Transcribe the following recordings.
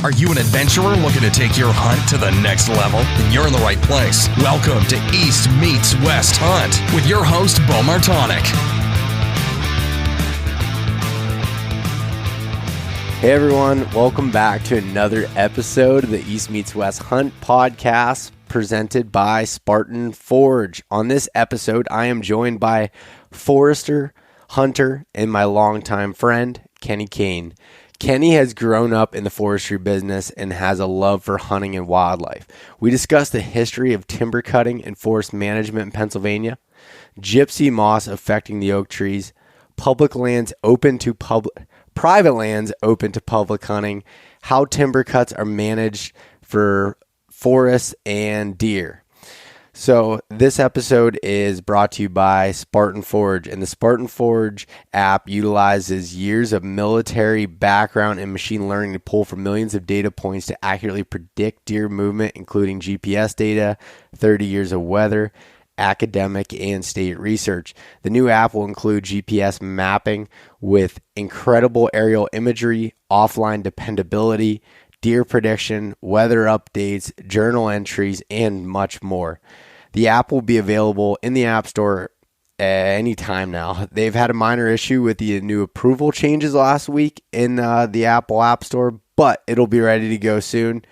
Are you an adventurer looking to take your hunt to the next level? Then you're in the right place. Welcome to East Meets West Hunt with your host, Beau Martonik. Hey everyone, welcome back to another episode of the East Meets West Hunt podcast presented by Spartan Forge. On this episode, I am joined by forester, hunter, and my longtime friend, Kane. Kenny has grown up in the forestry business and has a love for hunting and wildlife. We discussed the history of timber cutting and forest management in Pennsylvania, gypsy moss affecting the oak trees, private lands open to public hunting, how timber cuts are managed for forests and deer. So this episode is brought to you by Spartan Forge, and the Spartan Forge app utilizes years of military background and machine learning to pull from millions of data points to accurately predict deer movement, including GPS data, 30 years of weather, academic and state research. The new app will include GPS mapping with incredible aerial imagery, offline dependability, deer prediction, weather updates, journal entries, and much more. The app will be available in the App Store any time now. They've had a minor issue with the new approval changes last week in the Apple App Store, but it'll be ready to go soon.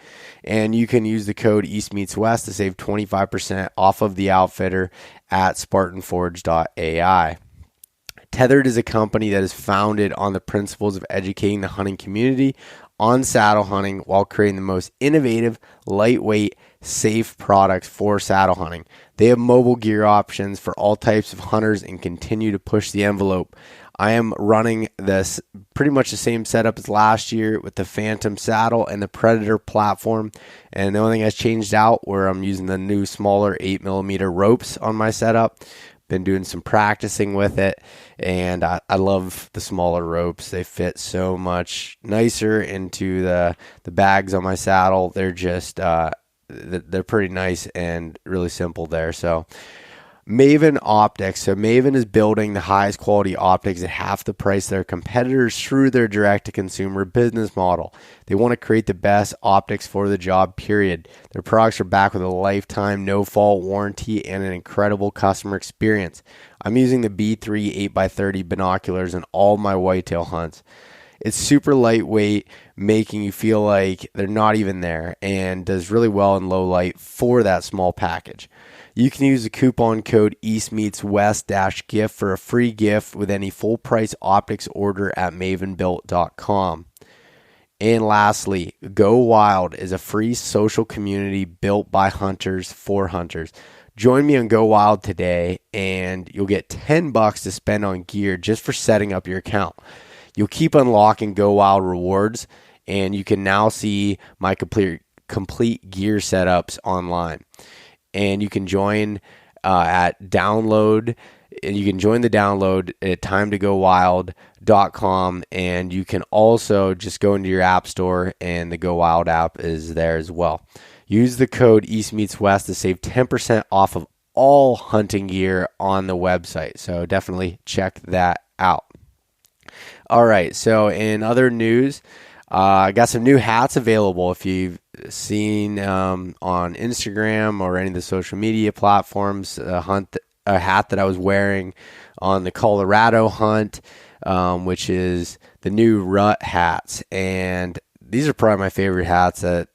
And you can use the code eastmeetswest to save 25% off of the outfitter at spartanforge.ai. Tethered is a company that is founded on the principles of educating the hunting community on saddle hunting while creating the most innovative, lightweight, safe products for saddle hunting. They have mobile gear options for all types of hunters and continue to push the envelope. I am running this pretty much the same setup as last year with the Phantom saddle and the Predator platform. And the only thing that's changed out where I'm using the new smaller 8mm ropes on my setup. Been doing some practicing with it, and I love the smaller ropes. They fit so much nicer into the bags on my saddle. They're just they're pretty nice and really simple there. So Maven Optics. So Maven is building the highest quality optics at half the price of their competitors through their direct-to-consumer business model. They want to create the best optics for the job, period. Their products are backed with a lifetime no-fault warranty and an incredible customer experience. I'm using the B3 8x30 binoculars in all my whitetail hunts. It's super lightweight, making you feel like they're not even there, and does really well in low light for that small package. You can use the coupon code eastmeetswest-gift for a free gift with any full price optics order at mavenbuilt.com. And lastly, GoWild is a free social community built by hunters for hunters. Join me on GoWild today and you'll get $10 to spend on gear just for setting up your account. You'll keep unlocking GoWild rewards, and you can now see my complete gear setups online. And you can join at download. You can join the download at timetogowwild.com, and you can also just go into your app store, and the GoWild app is there as well. Use the code eastmeetswest to save 10% off of all hunting gear on the website. So definitely check that out. All right, so in other news, I got some new hats available. If you've seen on Instagram or any of the social media platforms, a hat that I was wearing on the Colorado hunt, which is the new rut hats. And these are probably my favorite hats that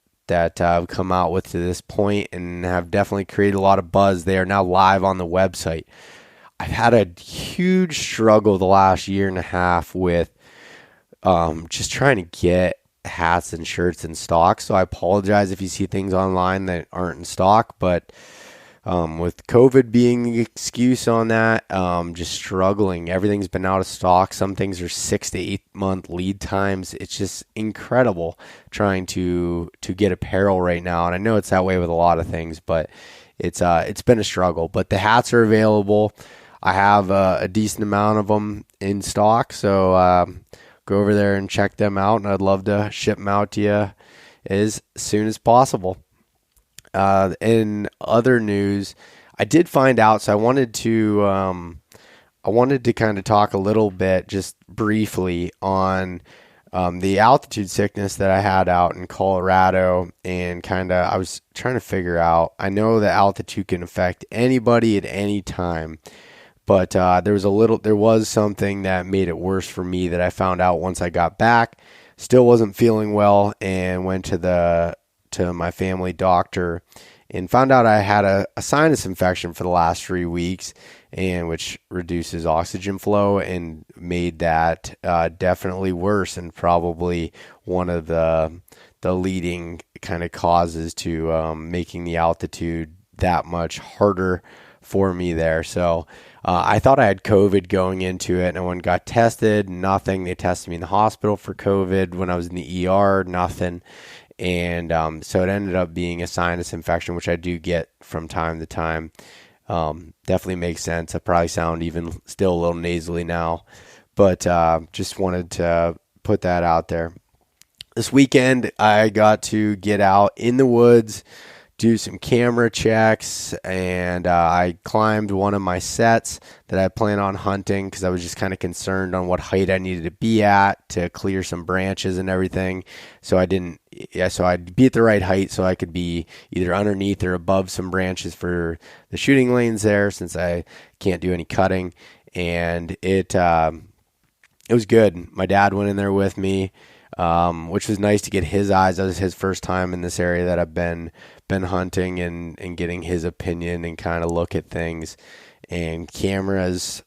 I've come out with to this point and have definitely created a lot of buzz. They are now live on the website. I've had a huge struggle the last year and a half with just trying to get hats and shirts in stock. So I apologize if you see things online that aren't in stock, but with COVID being the excuse on that, just struggling. Everything's been out of stock. Some things are 6 to 8 month lead times. It's just incredible trying to get apparel right now. And I know it's that way with a lot of things, but it's been a struggle. But the hats are available. I have a decent amount of them in stock, so go over there and check them out, and I'd love to ship them out to you as soon as possible. In other news, I did find out, so I wanted to kind of talk a little bit, just briefly, on the altitude sickness that I had out in Colorado, and I was trying to figure out, I know that altitude can affect anybody at any time, but there was something that made it worse for me that I found out once I got back. Still wasn't feeling well, and went to my family doctor and found out I had a sinus infection for the last 3 weeks, and which reduces oxygen flow and made that definitely worse, and probably one of the leading kind of causes to making the altitude that much harder for me there. So I thought I had COVID going into it, and when got tested, nothing. They tested me in the hospital for COVID when I was in the ER, nothing. And so it ended up being a sinus infection, which I do get from time to time. Definitely makes sense. I probably sound even still a little nasally now, but just wanted to put that out there. This weekend, I got to get out in the woods, do some camera checks, and I climbed one of my sets that I plan on hunting because I was just kind of concerned on what height I needed to be at to clear some branches and everything. So I'd be at the right height so I could be either underneath or above some branches for the shooting lanes there, since I can't do any cutting. And it was good. My dad went in there with me, which was nice to get his eyes. That was his first time in this area that I've been hunting, and getting his opinion and kind of look at things. And cameras,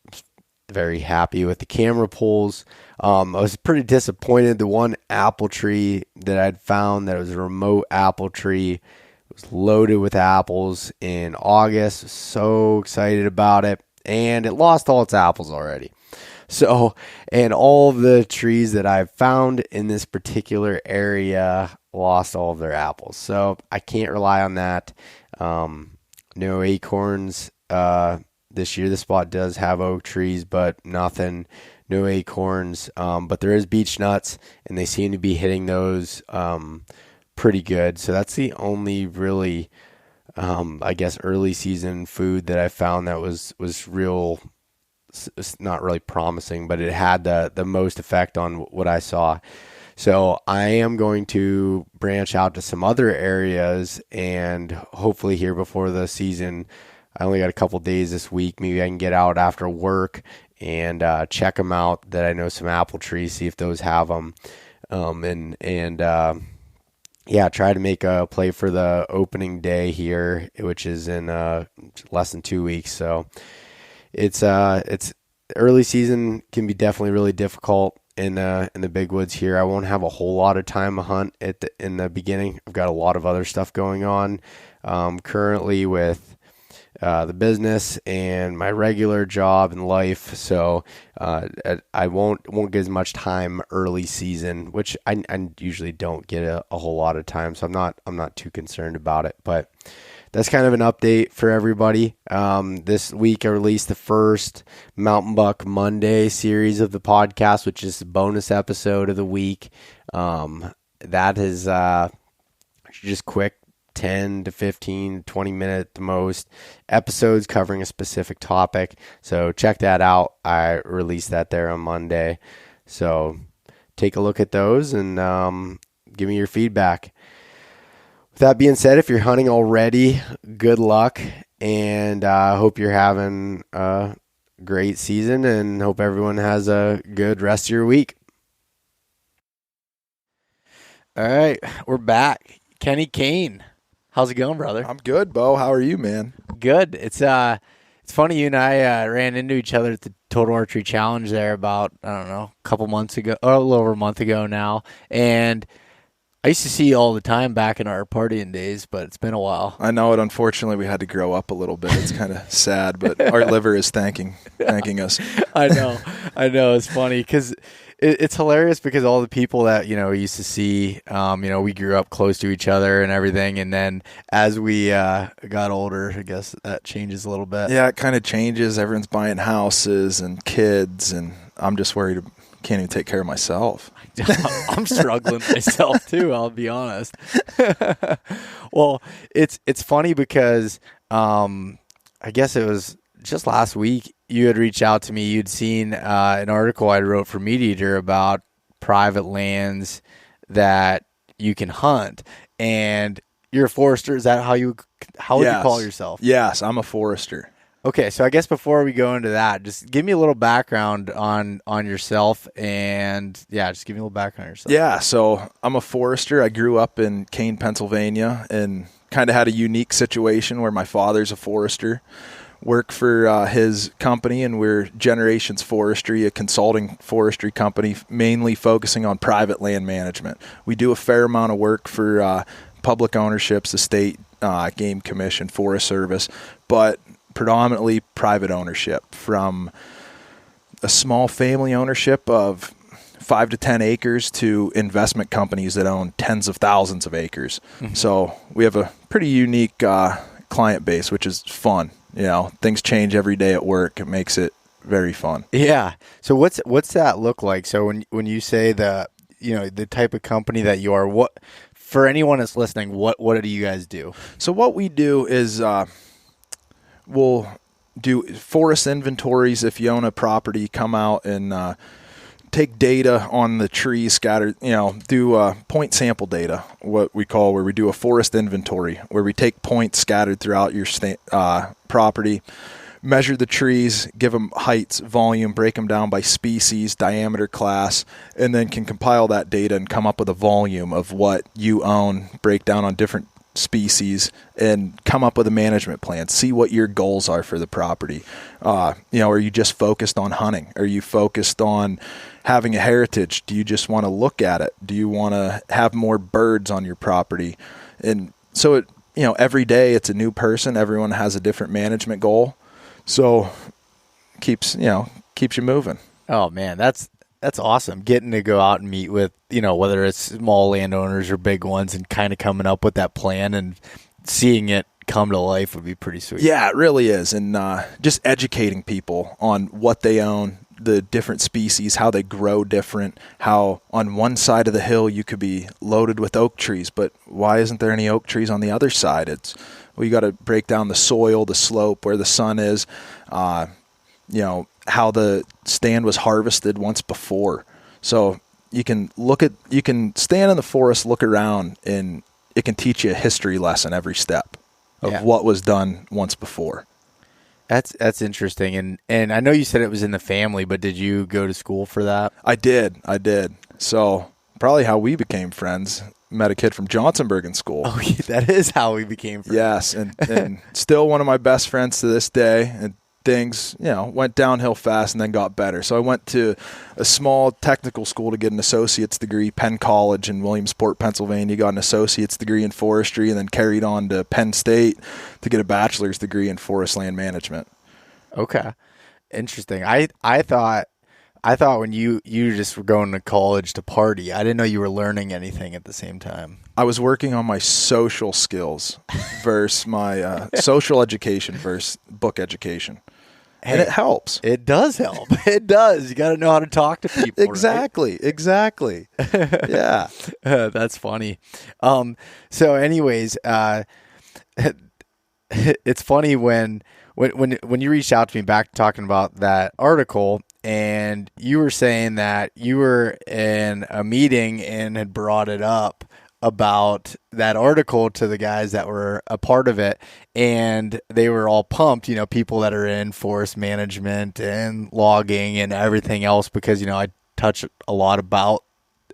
very happy with the camera pulls. I was pretty disappointed. The one apple tree that I'd found that was a remote apple tree was loaded with apples in August. So excited about it. And it lost all its apples already. So, and all of the trees that I've found in this particular area lost all of their apples. So I can't rely on that. No acorns this year. The spot does have oak trees, but nothing, no acorns. But there is beech nuts, and they seem to be hitting those pretty good. So that's the only really, I guess, early season food that I found that was real. It's not really promising, but it had the most effect on what I saw. So I am going to branch out to some other areas, and hopefully here before the season, I only got a couple days this week. Maybe I can get out after work and check them out. That I know some apple trees, see if those have them, yeah, try to make a play for the opening day here, which is in less than 2 weeks. So it's early season can be definitely really difficult in the big woods here. I won't have a whole lot of time to hunt in the beginning. I've got a lot of other stuff going on currently with the business and my regular job and life. So I won't get as much time early season, which I usually don't get a whole lot of time. So I'm not too concerned about it, but that's kind of an update for everybody. This week I released the first Mountain Buck Monday series of the podcast, which is the bonus episode of the week. That is just quick, 10 to 15, 20 minute at the most episodes covering a specific topic. So check that out. I released that there on Monday. So take a look at those and give me your feedback. With that being said, if you're hunting already, good luck, and I hope you're having a great season, and hope everyone has a good rest of your week. All right, we're back. Kenny Kane, how's it going, brother? I'm good, Beau. How are you, man? Good. It's funny, you and I ran into each other at the Total Archery Challenge there about, I don't know, a couple months ago, or a little over a month ago now, and I used to see you all the time back in our partying days, but it's been a while. I know it. Unfortunately, we had to grow up a little bit. It's kind of sad, but our liver is thanking us. I know. It's funny because it's hilarious because all the people that, we used to see, we grew up close to each other and everything. And then as we got older, I guess that changes a little bit. Yeah, it kind of changes. Everyone's buying houses and kids, and I'm just worried I can't even take care of myself. I'm struggling myself too, I'll be honest. Well, it's funny because I guess it was just last week you had reached out to me. You'd seen an article I wrote for Meat Eater about private lands that you can hunt. And you're a forester. Is that how would you call yourself? Yes, I'm a forester. Okay, so I guess before we go into that, just give me a little background on yourself, and just give me a little background on yourself. Yeah, so I'm a forester. I grew up in Kane, Pennsylvania, and kind of had a unique situation where my father's a forester. Work for his company, and we're Generations Forestry, a consulting forestry company, mainly focusing on private land management. We do a fair amount of work for public ownerships, the state game commission, Forest Service, but predominantly private ownership, from a small family ownership of 5 to 10 acres to investment companies that own tens of thousands of acres. Mm-hmm. So we have a pretty unique client base, which is fun. Things change every day at work. It makes it very fun. Yeah. So what's that look like? So when you say the type of company that you are, what, for anyone that's listening, what do you guys do? So what we do is we'll do forest inventories. If you own a property, come out and take data on the trees scattered, do point sample data, what we call, where we do a forest inventory, where we take points scattered throughout your property, measure the trees, give them heights, volume, break them down by species, diameter, class, and then can compile that data and come up with a volume of what you own, break down on different species, and come up with a management plan. See what your goals are for the property. Are you just focused on hunting? Are you focused on having a heritage? Do you just want to look at it? Do you want to have more birds on your property? And so every day it's a new person. Everyone has a different management goal. So keeps you moving. Oh man, that's awesome. Getting to go out and meet with, whether it's small landowners or big ones, and kind of coming up with that plan and seeing it come to life would be pretty sweet. Yeah, it really is. And just educating people on what they own, the different species, how they grow different, how on one side of the hill you could be loaded with oak trees, but why isn't there any oak trees on the other side? You got to break down the soil, the slope, where the sun is, how the stand was harvested once before. So you can stand in the forest, look around, and it can teach you a history lesson every step of what was done once before. That's interesting. And I know you said it was in the family, but did you go to school for that? I did. So probably how we became friends. Met a kid from Johnsonburg in school. Oh, yeah, that is how we became friends. Yes, and still one of my best friends to this day. And things, went downhill fast and then got better. So I went to a small technical school to get an associate's degree, Penn College in Williamsport, Pennsylvania. Got an associate's degree in forestry, and then carried on to Penn State to get a bachelor's degree in forest land management. Okay, interesting. I thought when you just were going to college to party. I didn't know you were learning anything at the same time. I was working on my social skills versus my social education versus book education. And it helps. It does help. It does. You got to know how to talk to people. Exactly. Right? Exactly. Yeah. That's funny. So anyways, it's funny when you reached out to me back talking about that article, and you were saying that you were in a meeting and had brought it up about that article to the guys that were a part of it, and they were all pumped, people that are in forest management and logging and everything else, because, I touch a lot about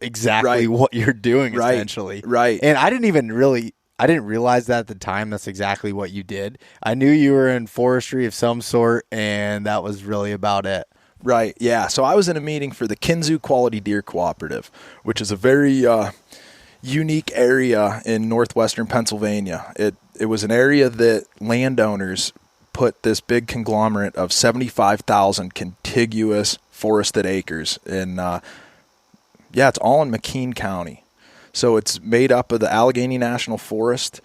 exactly what you're doing essentially. Right. And I didn't realize that at the time that's exactly what you did. I knew you were in forestry of some sort, and that was really about it. Right. Yeah. So I was in a meeting for the Kinzua Quality Deer Cooperative, which is a very unique area in northwestern Pennsylvania. It was an area that landowners put this big conglomerate of 75,000 contiguous forested acres. And it's all in McKean County. So it's made up of the Allegheny National Forest,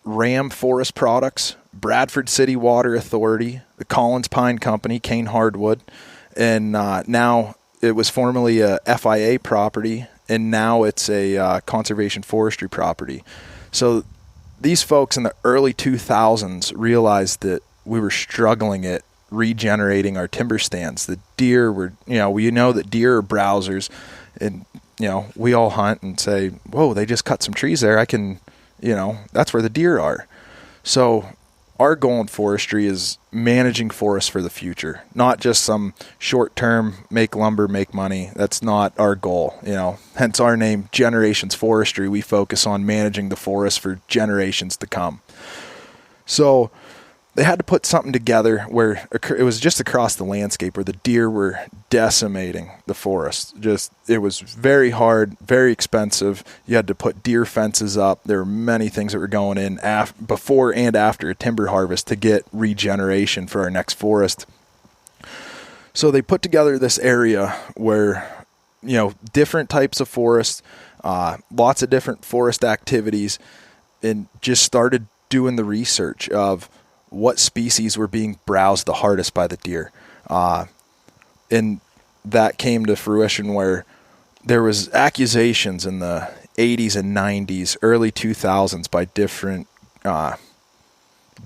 Ram Forest Products, Bradford City Water Authority, the Collins Pine Company, Kane Hardwood, and now it was formerly a FIA property, and now it's a conservation forestry property. So these folks in the early 2000s realized that we were struggling at regenerating our timber stands. The deer were, we know that deer are browsers, And, we all hunt and say, whoa, they just cut some trees there. I can, that's where the deer are. So our goal in forestry is managing forests for the future, not just some short-term make lumber, make money. That's not our goal, hence our name, Generations Forestry. We focus on managing the forest for generations to come. So they had to put something together where it was just across the landscape where the deer were decimating the forest. It was very hard, very expensive. You had to put deer fences up. There were many things that were going in before and after a timber harvest to get regeneration for our next forest. So they put together this area where, different types of forests, lots of different forest activities, and just started doing the research of what species were being browsed the hardest by the deer. And that came to fruition where there was accusations in the 80s and 90s, early 2000s by different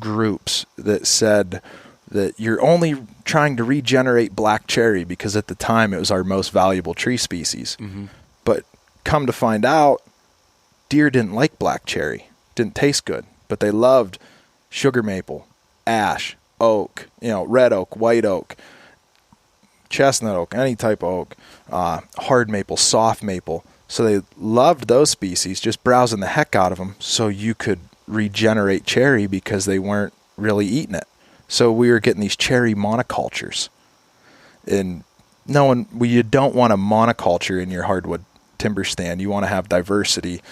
groups that said that you're only trying to regenerate black cherry because at the time it was our most valuable tree species. Mm-hmm. But come to find out, deer didn't like black cherry. Didn't taste good, but they loved sugar maple, ash, oak, red oak, white oak, chestnut oak, any type of oak, hard maple, soft maple. So they loved those species, just browsing the heck out of them so you could regenerate cherry because they weren't really eating it. So we were getting these cherry monocultures. And you don't want a monoculture in your hardwood timber stand. You want to have diversity,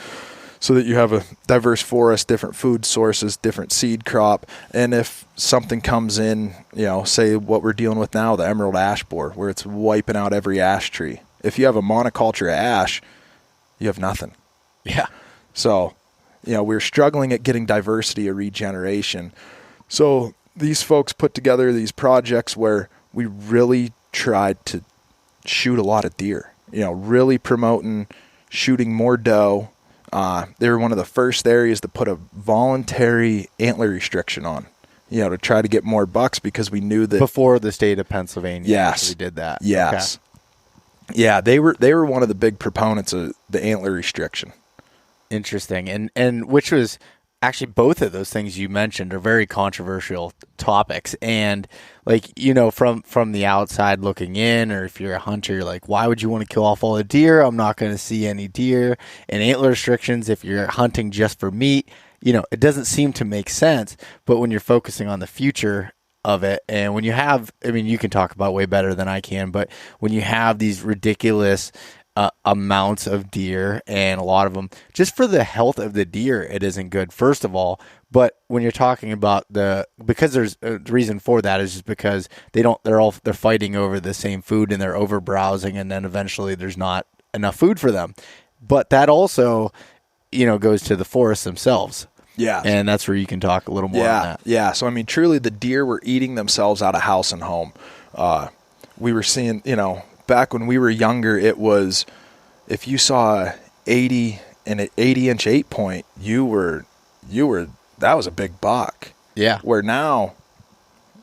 so that you have a diverse forest, different food sources, different seed crop. And if something comes in, say what we're dealing with now, the emerald ash borer, where it's wiping out every ash tree. If you have a monoculture of ash, you have nothing. Yeah. So, we're struggling at getting diversity or regeneration. So these folks put together these projects where we really tried to shoot a lot of deer, really promoting shooting more doe. They were one of the first areas to put a voluntary antler restriction on, to try to get more bucks because we knew that before the state of Pennsylvania yes, actually did that. Yes. Okay. Yeah, they were one of the big proponents of the antler restriction. Interesting. And which was actually both of those things you mentioned are very controversial topics. And from the outside looking in, or if you're a hunter, you're like, why would you want to kill off all the deer? I'm not going to see any deer. And antler restrictions, if you're hunting just for meat, it doesn't seem to make sense. But when you're focusing on the future of it, and when you have, you can talk about way better than I can, but when you have these ridiculous amounts of deer, and a lot of them just for the health of the deer, it isn't good, first of all. But when you're talking about because there's the reason for that is just because they're fighting over the same food and they're over browsing, and then eventually there's not enough food for them. But that also, goes to the forests themselves. Yeah. And that's where you can talk a little more on that. Yeah. So, truly the deer were eating themselves out of house and home. We were seeing, back when we were younger, it was, if you saw an 80-inch 8-point, that was a big buck. Yeah. Where now,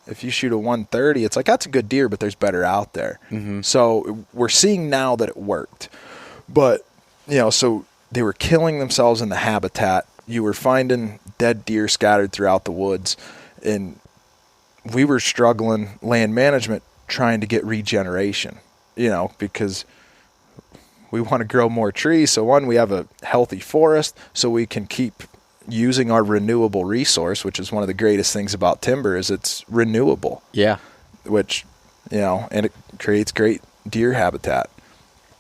if you shoot a 130, it's like, that's a good deer, but there's better out there. Mm-hmm. So we're seeing now that it worked. But, so they were killing themselves in the habitat. You were finding dead deer scattered throughout the woods. And we were struggling, land management, trying to get regeneration, because we want to grow more trees. So one, we have a healthy forest so we can keep using our renewable resource, which is one of the greatest things about timber is it's renewable. Yeah. Which, and it creates great deer habitat.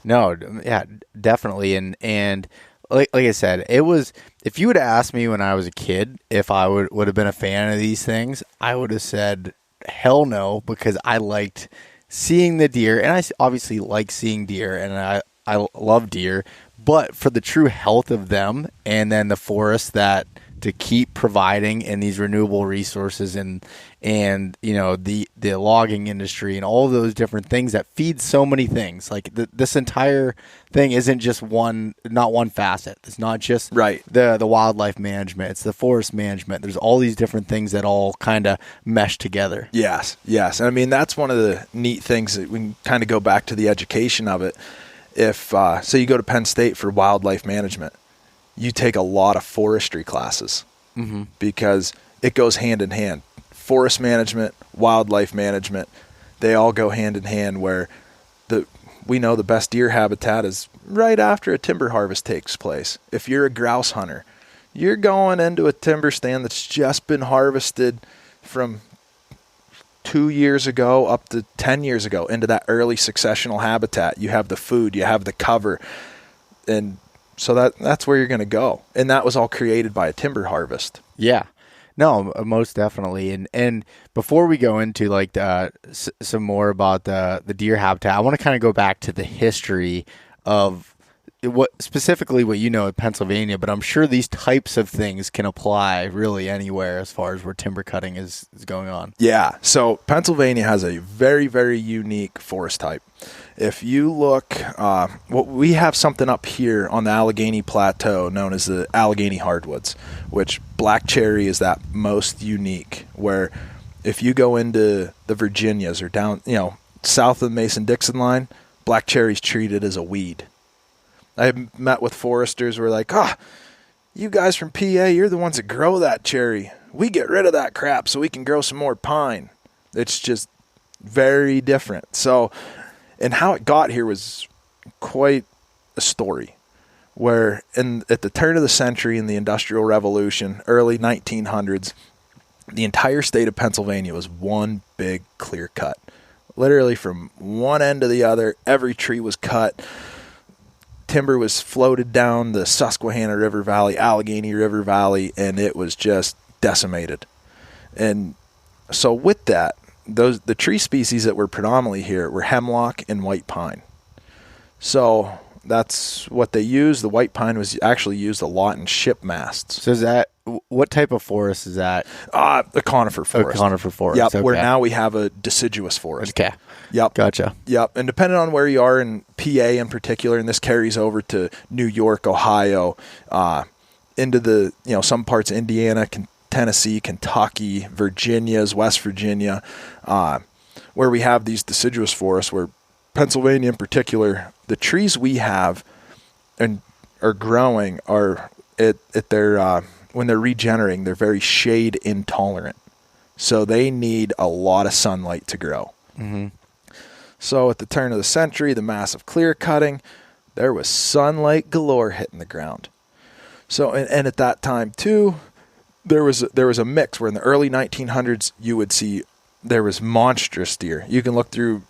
No, yeah, definitely. And like I said, it was, if you would have asked me when I was a kid if I would have been a fan of these things, I would have said hell no, because I liked seeing the deer, and I obviously like seeing deer, and I love deer, but for the true health of them, and then the forest that to keep providing, and these renewable resources, and the logging industry, and all those different things that feed so many things. Like this entire thing isn't just not one facet. It's not just right. the wildlife management. It's the forest management. There's all these different things that all kind of mesh together. Yes. And that's one of the neat things that we can kind of go back to the education of it if so you go to Penn State for wildlife management, you take a lot of forestry classes because it goes hand in hand. Forest management, wildlife management, they all go hand in hand, where we know the best deer habitat is right after a timber harvest takes place. If you're a grouse hunter, you're going into a timber stand that's just been harvested from 2 years ago up to 10 years ago into that early successional habitat. You have the food, you have the cover, and so that's where you're going to go. And that was all created by a timber harvest. Yeah. No, most definitely. And before we go into like some more about the deer habitat, I want to kind of go back to the history of what you know in Pennsylvania, but I'm sure these types of things can apply really anywhere as far as where timber cutting is going on. Yeah. So Pennsylvania has a very, very unique forest type. If you look, we have something up here on the Allegheny Plateau known as the Allegheny Hardwoods, which black cherry is that most unique, where if you go into the Virginias or down, south of the Mason-Dixon line, black cherry is treated as a weed. I met with foresters who were like, you guys from PA, you're the ones that grow that cherry. We get rid of that crap so we can grow some more pine. It's just very different. So, and how it got here was quite a story, where at the turn of the century in the Industrial Revolution, early 1900s, the entire state of Pennsylvania was one big clear cut. Literally from one end to the other, every tree was cut. Timber was floated down the Susquehanna River Valley, Allegheny River Valley, and it was just decimated. And so with that, the tree species that were predominantly here were hemlock and white pine. So that's what they used. The white pine was actually used a lot in ship masts. So what type of forest is that? A conifer forest. A conifer forest. Yep. Okay. Where now we have a deciduous forest. Okay. Yep. Gotcha. Yep. And depending on where you are in PA in particular, and this carries over to New York, Ohio, into the some parts of Indiana, Tennessee, Kentucky, Virginia's, West Virginia, where we have these deciduous forests, where Pennsylvania in particular, the trees we have and are growing are at their when they're regenerating, they're very shade intolerant. So they need a lot of sunlight to grow. Mm-hmm. So at the turn of the century, the massive clear cutting, there was sunlight galore hitting the ground. So and at that time too, there was a mix where in the early 1900s you would see there was monstrous deer. You can look through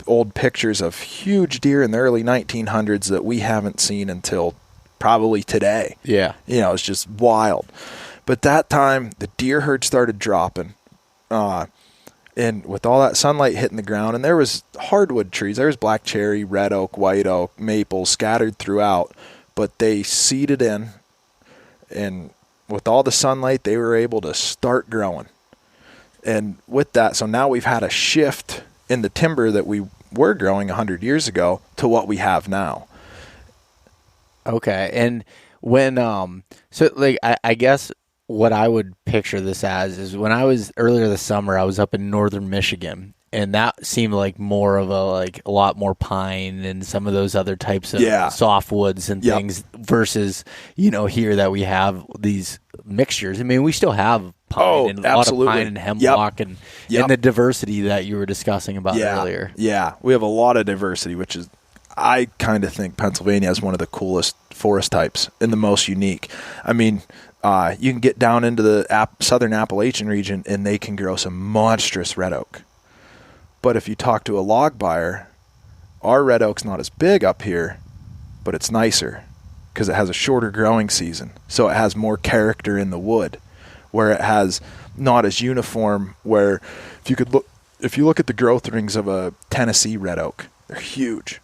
old pictures of huge deer in the early 1900s that we haven't seen until probably today. Yeah. It's just wild. But that time the deer herd started dropping. And with all that sunlight hitting the ground, and there was hardwood trees, there was black cherry, red oak, white oak, maple scattered throughout, but they seeded in, and with all the sunlight, they were able to start growing. And with that, so now we've had a shift in the timber that we were growing 100 years ago to what we have now. Okay. And when, so like, I guess what I would picture this as is when I was earlier this summer, I was up in northern Michigan, and that seemed like more of a lot more pine and some of those other types of softwoods and things versus, here that we have these mixtures. I mean, we still have pine and a lot of pine and hemlock and the diversity that you were discussing about earlier. Yeah, we have a lot of diversity, which is, I kind of think Pennsylvania has one of the coolest forest types and the most unique. I mean, you can get down into the southern Appalachian region and they can grow some monstrous red oak. But if you talk to a log buyer, our red oak's not as big up here, but it's nicer because it has a shorter growing season. So it has more character in the wood, where it has not as uniform, where if you look at the growth rings of a Tennessee red oak, they're huge.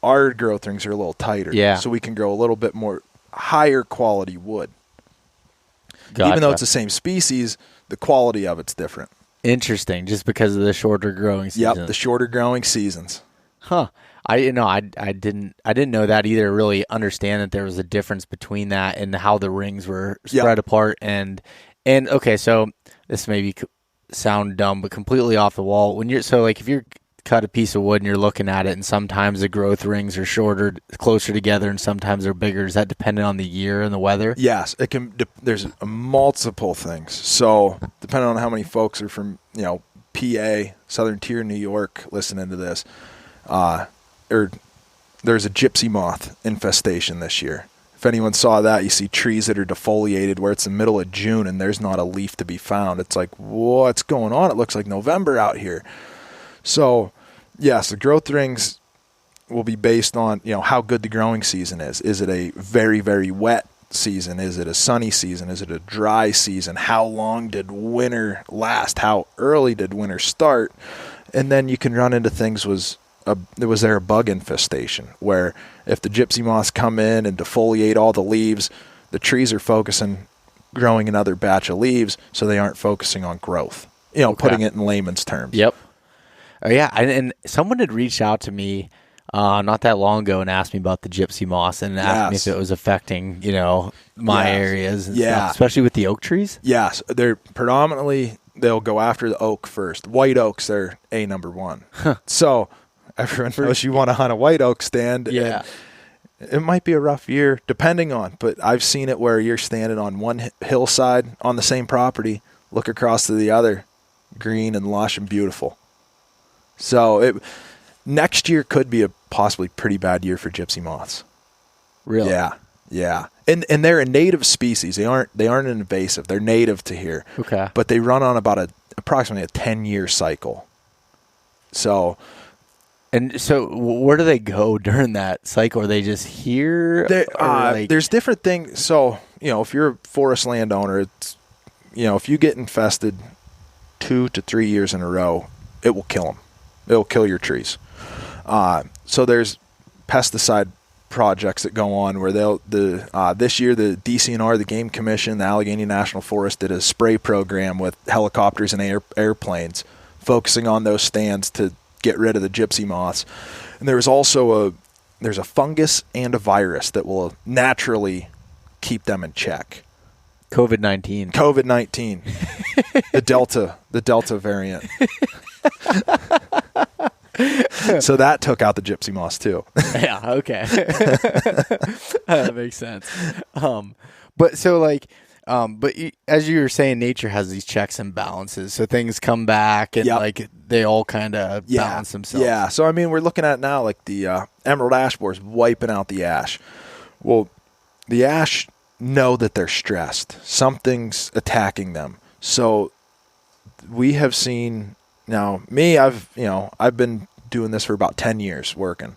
Our growth rings are a little tighter. Yeah. So we can grow a little bit more higher quality wood. Gotcha. Even though it's the same species, the quality of it's different. Interesting, just because of the shorter growing season. Yep, the shorter growing seasons. Huh. I didn't know that either. Really understand that there was a difference between that and how the rings were spread apart. And okay, so this maybe sound dumb, but completely off the wall. If you're cut a piece of wood and you're looking at it, and sometimes the growth rings are shorter, closer together, and sometimes they're bigger. Is that dependent on the year and the weather? Yes, it can. There's multiple things. So depending on how many folks are from, PA, Southern Tier, New York, listening to this, or there's a gypsy moth infestation this year. If anyone saw that, you see trees that are defoliated where it's the middle of June and there's not a leaf to be found. It's like, what's going on? It looks like November out here. So, yes, the growth rings will be based on, how good the growing season is. Is it a very, very wet season? Is it a sunny season? Is it a dry season? How long did winter last? How early did winter start? And then you can run into things was there a bug infestation where if the gypsy moths come in and defoliate all the leaves, the trees are growing another batch of leaves, so they aren't focusing on growth. Putting it in layman's terms. Yep. Oh, yeah, and someone had reached out to me not that long ago and asked me about the gypsy moths and asked me if it was affecting, my areas and stuff, especially with the oak trees. Yes, they're predominantly, they'll go after the oak first. White oaks, they're number one. So everyone knows you want to hunt a white oak stand. Yeah. It might be a rough year, depending on, but I've seen it where you're standing on one hillside on the same property, look across to the other, green and lush and beautiful. So next year could be a possibly pretty bad year for gypsy moths. Really? Yeah. And they're a native species. They aren't an invasive. They're native to here. Okay. But they run on about approximately a 10-year cycle. So. And so where do they go during that cycle? Are they just here? There's different things. So, if you're a forest landowner, it's, if you get infested 2 to 3 years in a row, it will kill them. It'll kill your trees. So there's pesticide projects that go on where this year the DCNR, the Game Commission, the Allegheny National Forest did a spray program with helicopters and airplanes focusing on those stands to get rid of the gypsy moths. And there's also there's a fungus and a virus that will naturally keep them in check. COVID-19. The Delta variant. So that took out the gypsy moths too. Yeah, okay. That makes sense. But as you were saying, nature has these checks and balances. So things come back and they all kind of balance themselves. Yeah. So we're looking at now like the emerald ash borer is wiping out the ash. Well, the ash know that they're stressed. Something's attacking them. So we have seen now. I've been doing this for about 10 years working,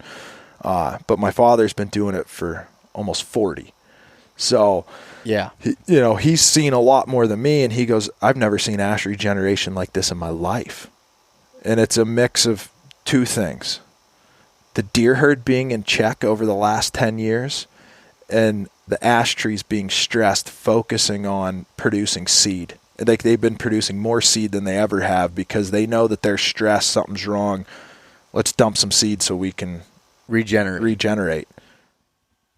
but my father's been doing it for almost 40. So. Yeah. He's seen a lot more than me, and he goes, I've never seen ash regeneration like this in my life. And it's a mix of two things. The deer herd being in check over the last 10 years, and the ash trees being stressed, focusing on producing seed. Like they've been producing more seed than they ever have because they know that they're stressed, something's wrong. Let's dump some seed so we can regenerate.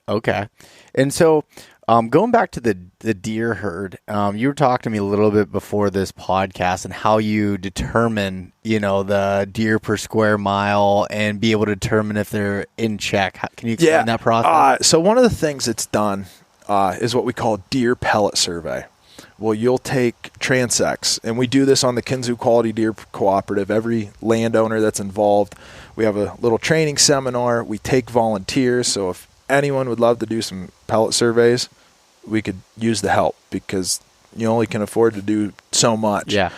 Okay. And so going back to the deer herd, you were talking to me a little bit before this podcast and how you determine, the deer per square mile and be able to determine if they're in check. Can you explain that process? So one of the things that's done is what we call deer pellet survey. Well, you'll take transects, and we do this on the Kinzua Quality Deer Cooperative. Every landowner that's involved, we have a little training seminar. We take volunteers, so if anyone would love to do some pellet surveys, we could use the help because you only can afford to do so much. Yeah.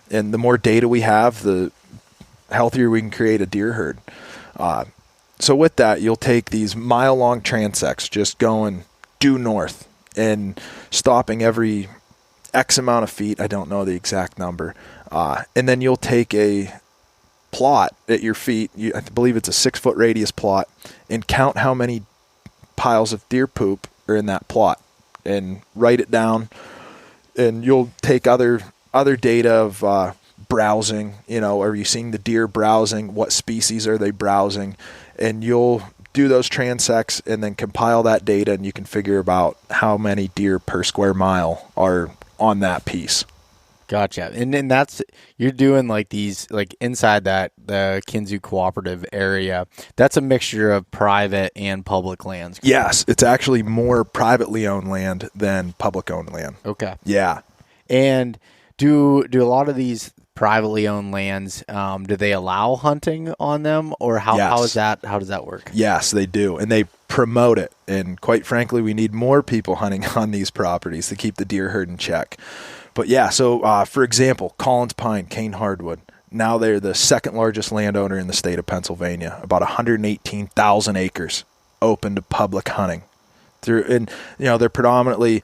And the more data we have, the healthier we can create a deer herd. So with that, you'll take these mile-long transects just going due north and stopping every X amount of feet. I don't know the exact number. And then you'll take a plot at your feet. I believe it's a 6-foot radius plot, and count how many piles of deer poop are in that plot and write it down. And you'll take other data of browsing. Are you seeing the deer browsing? What species are they browsing? And you'll do those transects and then compile that data, and you can figure about how many deer per square mile are on that piece. Gotcha. And then you're doing like these, like inside the Kinzua Cooperative area. That's a mixture of private and public lands. Correct? Yes, it's actually more privately owned land than public owned land. Okay. Yeah. And do a lot of these privately owned lands, do they allow hunting on them, or how does that work? Yes, they do. And they promote it. And quite frankly, we need more people hunting on these properties to keep the deer herd in check. But yeah, so for example, Collins Pine, Kane Hardwood, now they're the second largest landowner in the state of Pennsylvania, about 118,000 acres open to public hunting. And they're predominantly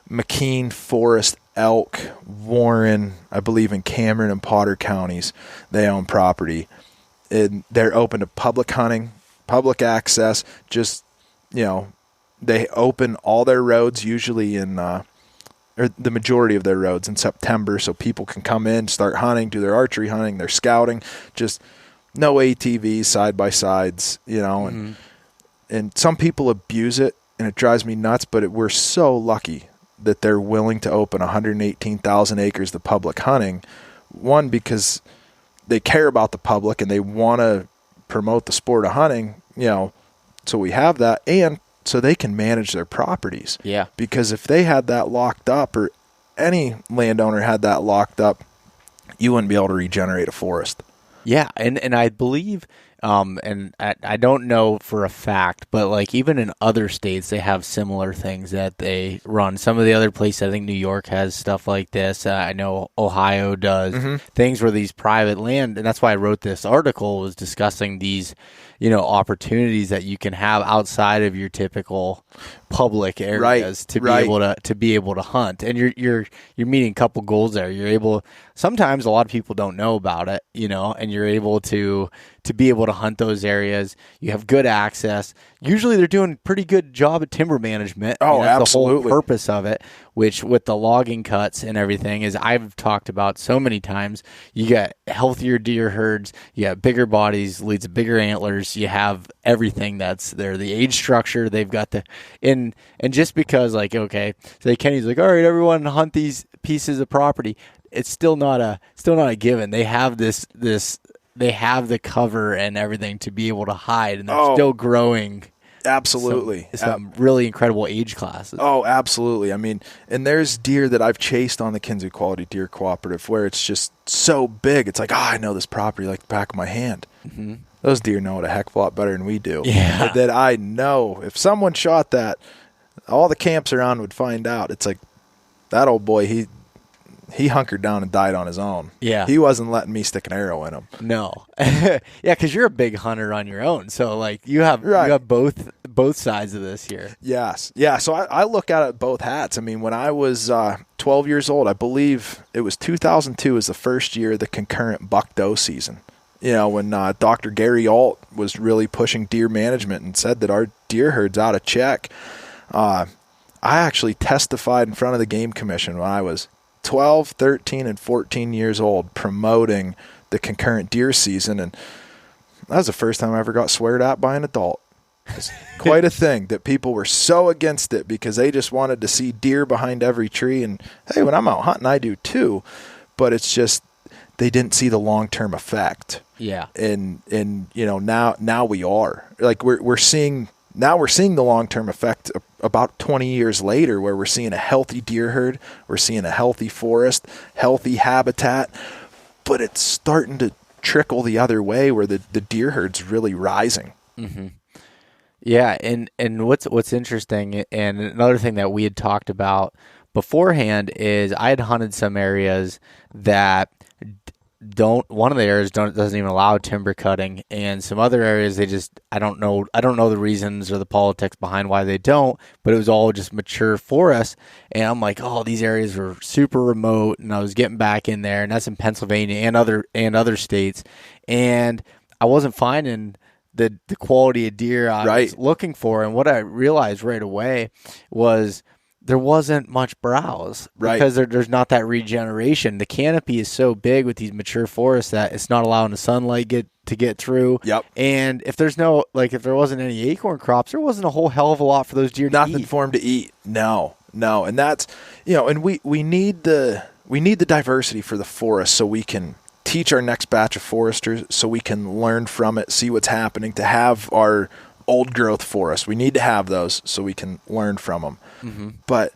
McKean, Forest, Elk, Warren, I believe in Cameron and Potter counties, they own property. And they're open to public hunting, public access. Just, they open all their roads usually or the majority of their roads in September, so people can come in, start hunting, do their archery hunting, their scouting, just no ATVs, side-by-sides, and some people abuse it, and it drives me nuts, but we're so lucky that they're willing to open 118,000 acres to public hunting. One, because they care about the public and they want to promote the sport of hunting, so we have that, and so they can manage their properties. Yeah. Because if they had that locked up, or any landowner had that locked up, you wouldn't be able to regenerate a forest. Yeah, and I believe, and I don't know for a fact, but like even in other states, they have similar things that they run. Some of the other places, I think New York has stuff like this. I know Ohio does things where these private land, and that's why I wrote this article, was discussing these, opportunities that you can have outside of your typical public areas to be able to hunt. And you're meeting a couple goals there. You're able, sometimes a lot of people don't know about it, and you're able to be able to hunt those areas. You have good access. Usually they're doing a pretty good job at timber management. Oh, that's absolutely. the whole purpose of it, which with the logging cuts and everything, is I've talked about so many times, you got healthier deer herds, you got bigger bodies, leads to bigger antlers, you have everything that's there. The age structure, they've got and just because, like, okay, so Kenny's like, all right, everyone hunt these pieces of property. It's still not a given. They have they have the cover and everything to be able to hide, and they're still growing. Absolutely. Some really incredible age classes. Oh, absolutely. I mean, and there's deer that I've chased on the Kinzua Quality Deer Cooperative where it's just so big. It's like, I know this property like the back of my hand. Mm-hmm. Those deer know it a heck of a lot better than we do. Yeah. That I know if someone shot that, all the camps around would find out. It's like, that old boy, he hunkered down and died on his own. Yeah. He wasn't letting me stick an arrow in him. No. Yeah, because you're a big hunter on your own. So, like, you have both sides of this here. Yes. Yeah, so I look at it both hats. I mean, when I was 12 years old, I believe it was 2002 was the first year of the concurrent buck-doe season. When Dr. Gary Alt was really pushing deer management and said that our deer herd's out of check. I actually testified in front of the Game Commission when I was 12, 13, and 14 years old promoting the concurrent deer season, and that was the first time I ever got sweared at by an adult. It's quite a thing that people were so against it because they just wanted to see deer behind every tree, and hey, when I'm out hunting, I do too, but it's just they didn't see the long-term effect. Yeah. And now we are. Like we're seeing the long-term effect about 20 years later, where we're seeing a healthy deer herd, we're seeing a healthy forest, healthy habitat, but it's starting to trickle the other way where the deer herd's really rising. Mm-hmm. Yeah, and what's interesting, and another thing that we had talked about beforehand, is I had hunted some areas that one of the areas doesn't even allow timber cutting, and some other areas they just I don't know the reasons or the politics behind why they don't, but it was all just mature forest, and I'm like, oh, these areas were super remote, and I was getting back in there, and that's in Pennsylvania and other states, and I wasn't finding the quality of deer I was looking for, and what I realized right away was there wasn't much browse because there's not that regeneration. The canopy is so big with these mature forests that it's not allowing the sunlight to get through. Yep. And if there wasn't any acorn crops, there wasn't a whole hell of a lot for those deer to eat. Nothing for them to eat. No. And that's, and we need the we need the diversity for the forest so we can teach our next batch of foresters, so we can learn from it, see what's happening, to have our old growth forests. We need to have those so we can learn from them. Mm-hmm. But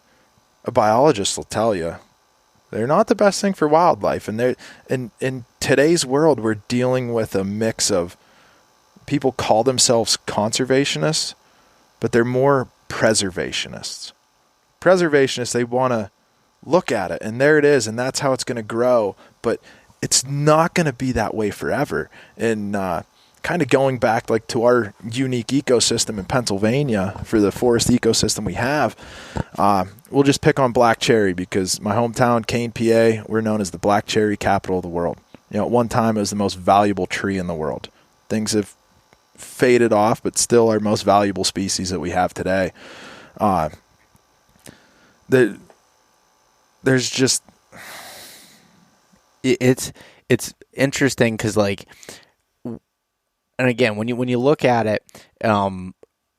a biologist will tell you they're not the best thing for wildlife. And they're in today's world, we're dealing with a mix of people call themselves conservationists, but they're more preservationists. Preservationists, they want to look at it, and there it is, and that's how it's going to grow. But it's not going to be that way forever. And kind of going back like to our unique ecosystem in Pennsylvania for the forest ecosystem we have, we'll just pick on black cherry because my hometown, Kane, PA, we're known as the black cherry capital of the world. You know, at one time it was the most valuable tree in the world. Things have faded off, but still our most valuable species that we have today. There's just... It's interesting because, like, and again, when you look at it,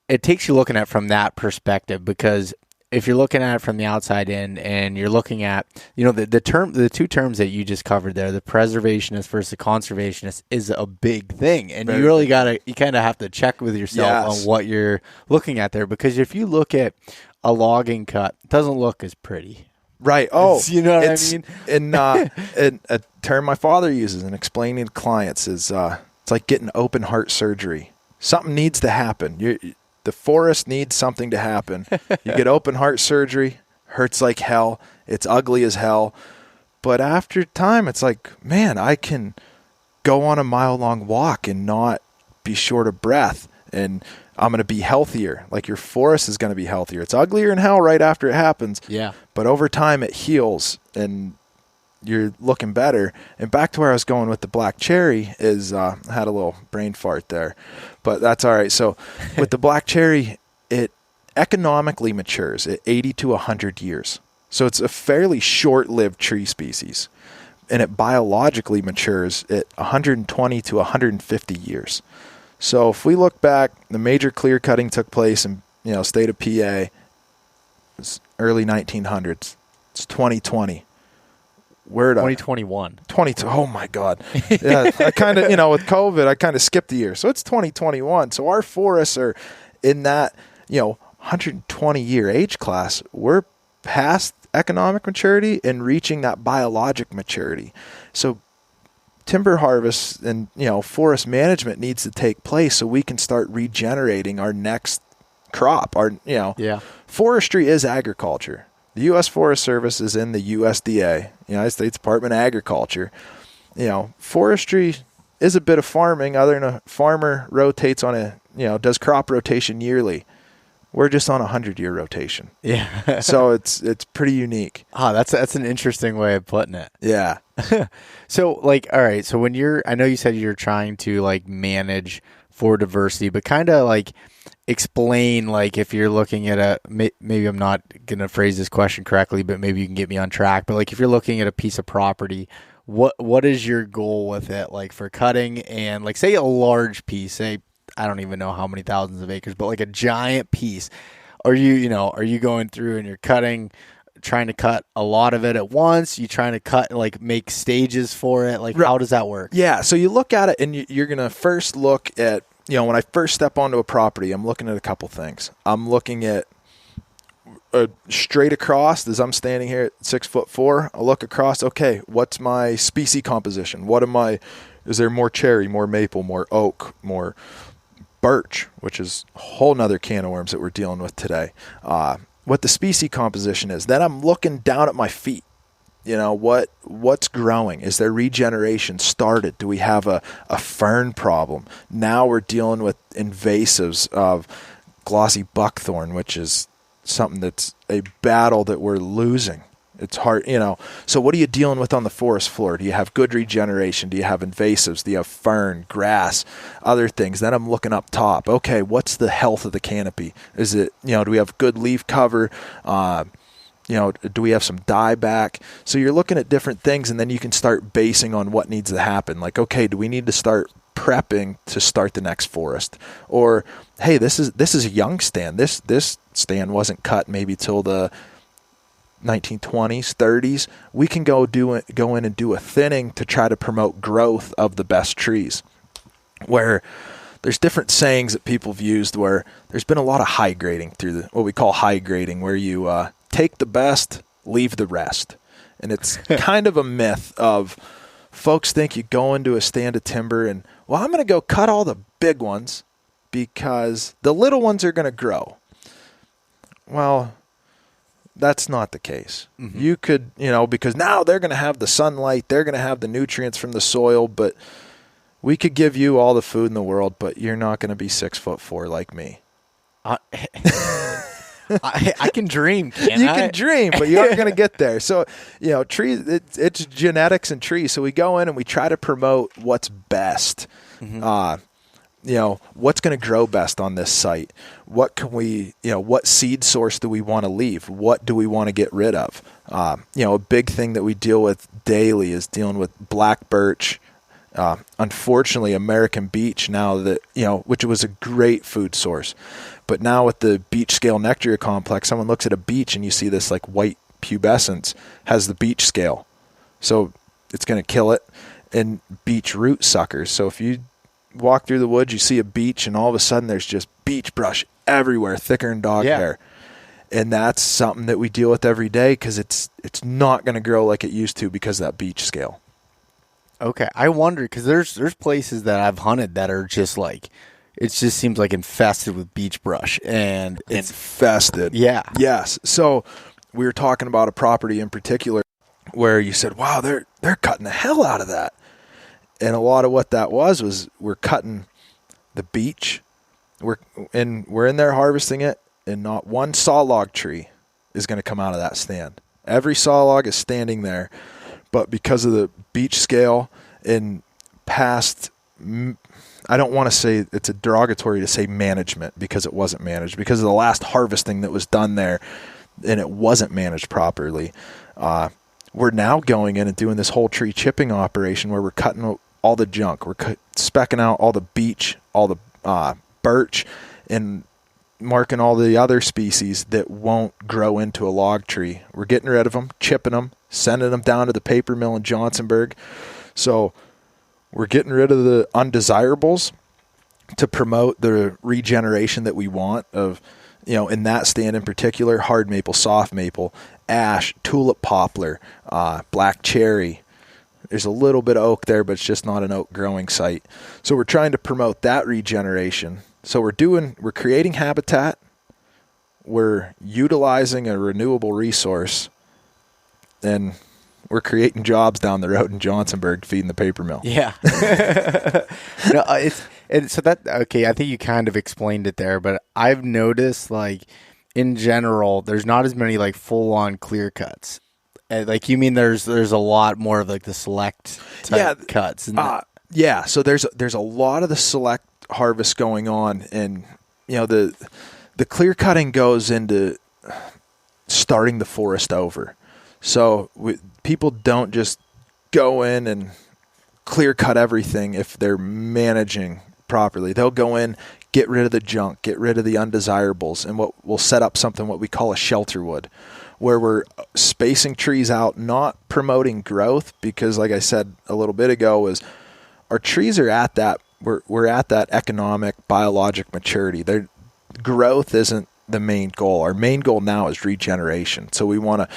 it takes you looking at it from that perspective, because if you're looking at it from the outside in and you're looking at, you know, the two terms that you just covered there, the preservationist versus the conservationist, is a big thing. And you really you kind of have to check with yourself on what you're looking at there, because if you look at a logging cut, it doesn't look as pretty. Right. Oh, you know what I mean? And a term my father uses in explaining to clients is it's like getting open heart surgery. Something needs to happen. The forest needs something to happen. You get open heart surgery, hurts like hell. It's ugly as hell. But after time, it's like, man, I can go on a mile-long walk and not be short of breath. And I'm going to be healthier. Like, your forest is going to be healthier. It's uglier in hell right after it happens. Yeah. But over time it heals and you're looking better. And back to where I was going with the black cherry is, I had a little brain fart there, but that's all right. So with the black cherry, it economically matures at 80 to 100 years. So it's a fairly short-lived tree species. And it biologically matures at 120 to 150 years. So if we look back, the major clear cutting took place in, state of PA, early 1900s. It's 2020. We're at 2021. Oh my God. Yeah, I kind of, with COVID, I kind of skipped the year. So it's 2021. So our forests are in that, 120 year age class. We're past economic maturity and reaching that biologic maturity. So timber harvest and, forest management needs to take place so we can start regenerating our next crop. Forestry is agriculture. The U.S. Forest Service is in the USDA, United States Department of Agriculture. Forestry is a bit of farming, other than a farmer rotates on does crop rotation yearly. We're just on a 100-year rotation. Yeah. So it's pretty unique. Oh, that's an interesting way of putting it. Yeah. So, all right. So I know you said you're trying to manage for diversity, but kind of explain, if you're looking at maybe I'm not going to phrase this question correctly, but maybe you can get me on track. But if you're looking at a piece of property, what is your goal with it? For cutting and say a large piece, say, I don't even know how many thousands of acres, but a giant piece. Are you going through and you're trying to cut a lot of it at once? You trying to cut, make stages for it? How does that work? Yeah. So you look at it and you're going to first look at, when I first step onto a property, I'm looking at a couple things. I'm looking at straight across as I'm standing here at 6'4". I'll look across. Okay. What's my species composition? Is there more cherry, more maple, more oak, more birch, which is a whole nother can of worms that we're dealing with today. What the species composition is. Then I'm looking down at my feet. What's growing? Is there regeneration started? Do we have a fern problem? Now we're dealing with invasives of glossy buckthorn, which is something that's a battle that we're losing. It's hard, So what are you dealing with on the forest floor? Do you have good regeneration? Do you have invasives? Do you have fern, grass, other things? Then I'm looking up top. Okay, what's the health of the canopy? Is it, do we have good leaf cover? Do we have some dieback? So you're looking at different things, and then you can start basing on what needs to happen. Okay, do we need to start prepping to start the next forest? Or, hey, this is a young stand. This stand wasn't cut maybe till the 1920s, 30s, we can go in and do a thinning to try to promote growth of the best trees. Where there's different sayings that people have used where there's been a lot of high grading through what we call high grading, where you take the best, leave the rest. And it's kind of a myth of folks think you go into a stand of timber and, well, I'm going to go cut all the big ones because the little ones are going to grow. Well, that's not the case. Mm-hmm. You could, because now they're going to have the sunlight, they're going to have the nutrients from the soil, but we could give you all the food in the world, but you're not going to be 6'4" like me. I can dream, can't you I? can dream, but you aren't going to get there. So, trees, it's genetics and trees. So we go in and we try to promote what's best. Mm-hmm. What's going to grow best on this site? What can we, what seed source do we want to leave? What do we want to get rid of? A big thing that we deal with daily is dealing with black birch. Unfortunately, American beech now that, which was a great food source. But now with the beech scale nectaria complex, someone looks at a beech and you see this like white pubescence has the beech scale. So it's going to kill it. And beech root suckers. So if you walk through the woods, you see a beech and all of a sudden there's just beech brush everywhere, thicker than dog hair. And that's something that we deal with every day because it's not going to grow like it used to because of that beech scale. Okay, I wonder because there's places that I've hunted that are just like it just seems like infested with beech brush and it's infested. Yeah. Yes. So we were talking about a property in particular where you said, "Wow, they're cutting the hell out of that," and a lot of what that was we're cutting the beech. We're in there harvesting it, and not one saw log tree is going to come out of that stand. Every saw log is standing there. But because of the beech scale in past, I don't want to say it's a derogatory to say management because it wasn't managed. Because of the last harvesting that was done there and it wasn't managed properly. We're now going in and doing this whole tree chipping operation where we're cutting all the junk. We're specking out all the beech, all the birch, and marking all the other species that won't grow into a log tree. We're getting rid of them, chipping them, sending them down to the paper mill in Johnsonburg. So we're getting rid of the undesirables to promote the regeneration that we want of, in that stand in particular, hard maple, soft maple, ash, tulip poplar, black cherry. There's a little bit of oak there, but it's just not an oak growing site. So we're trying to promote that regeneration. So we're creating habitat. We're utilizing a renewable resource. And we're creating jobs down the road in Johnsonburg feeding the paper mill. Yeah. I think you kind of explained it there, but I've noticed like in general, there's not as many like full on clear cuts. Like you mean there's a lot more of like the select type cuts. Yeah. So there's a lot of the select harvest going on, and the clear cutting goes into starting the forest over. So people don't just go in and clear cut everything if they're managing properly. They'll go in, get rid of the junk, get rid of the undesirables, and we'll set up something what we call a shelter wood, where we're spacing trees out, not promoting growth, because like I said a little bit ago, is our trees are at that we're at that economic biologic maturity. Their growth isn't the main goal. Our main goal now is regeneration. So we want to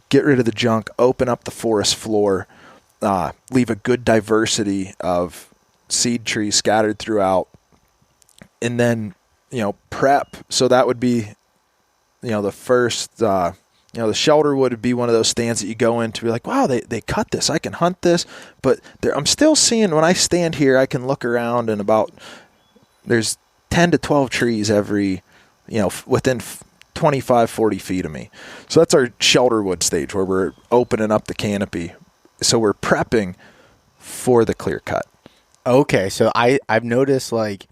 get rid of the junk, open up the forest floor, leave a good diversity of seed trees scattered throughout, and then prep. So that would be the first the shelter would be one of those stands that you go into, be like, wow, they cut this, I can hunt this. But I'm still seeing, when I stand here, I can look around and there's 10 to 12 trees every within 25, 40 feet of me. So that's our shelter wood stage, where we're opening up the canopy. So we're prepping for the clear cut. Okay, so I've noticed, like,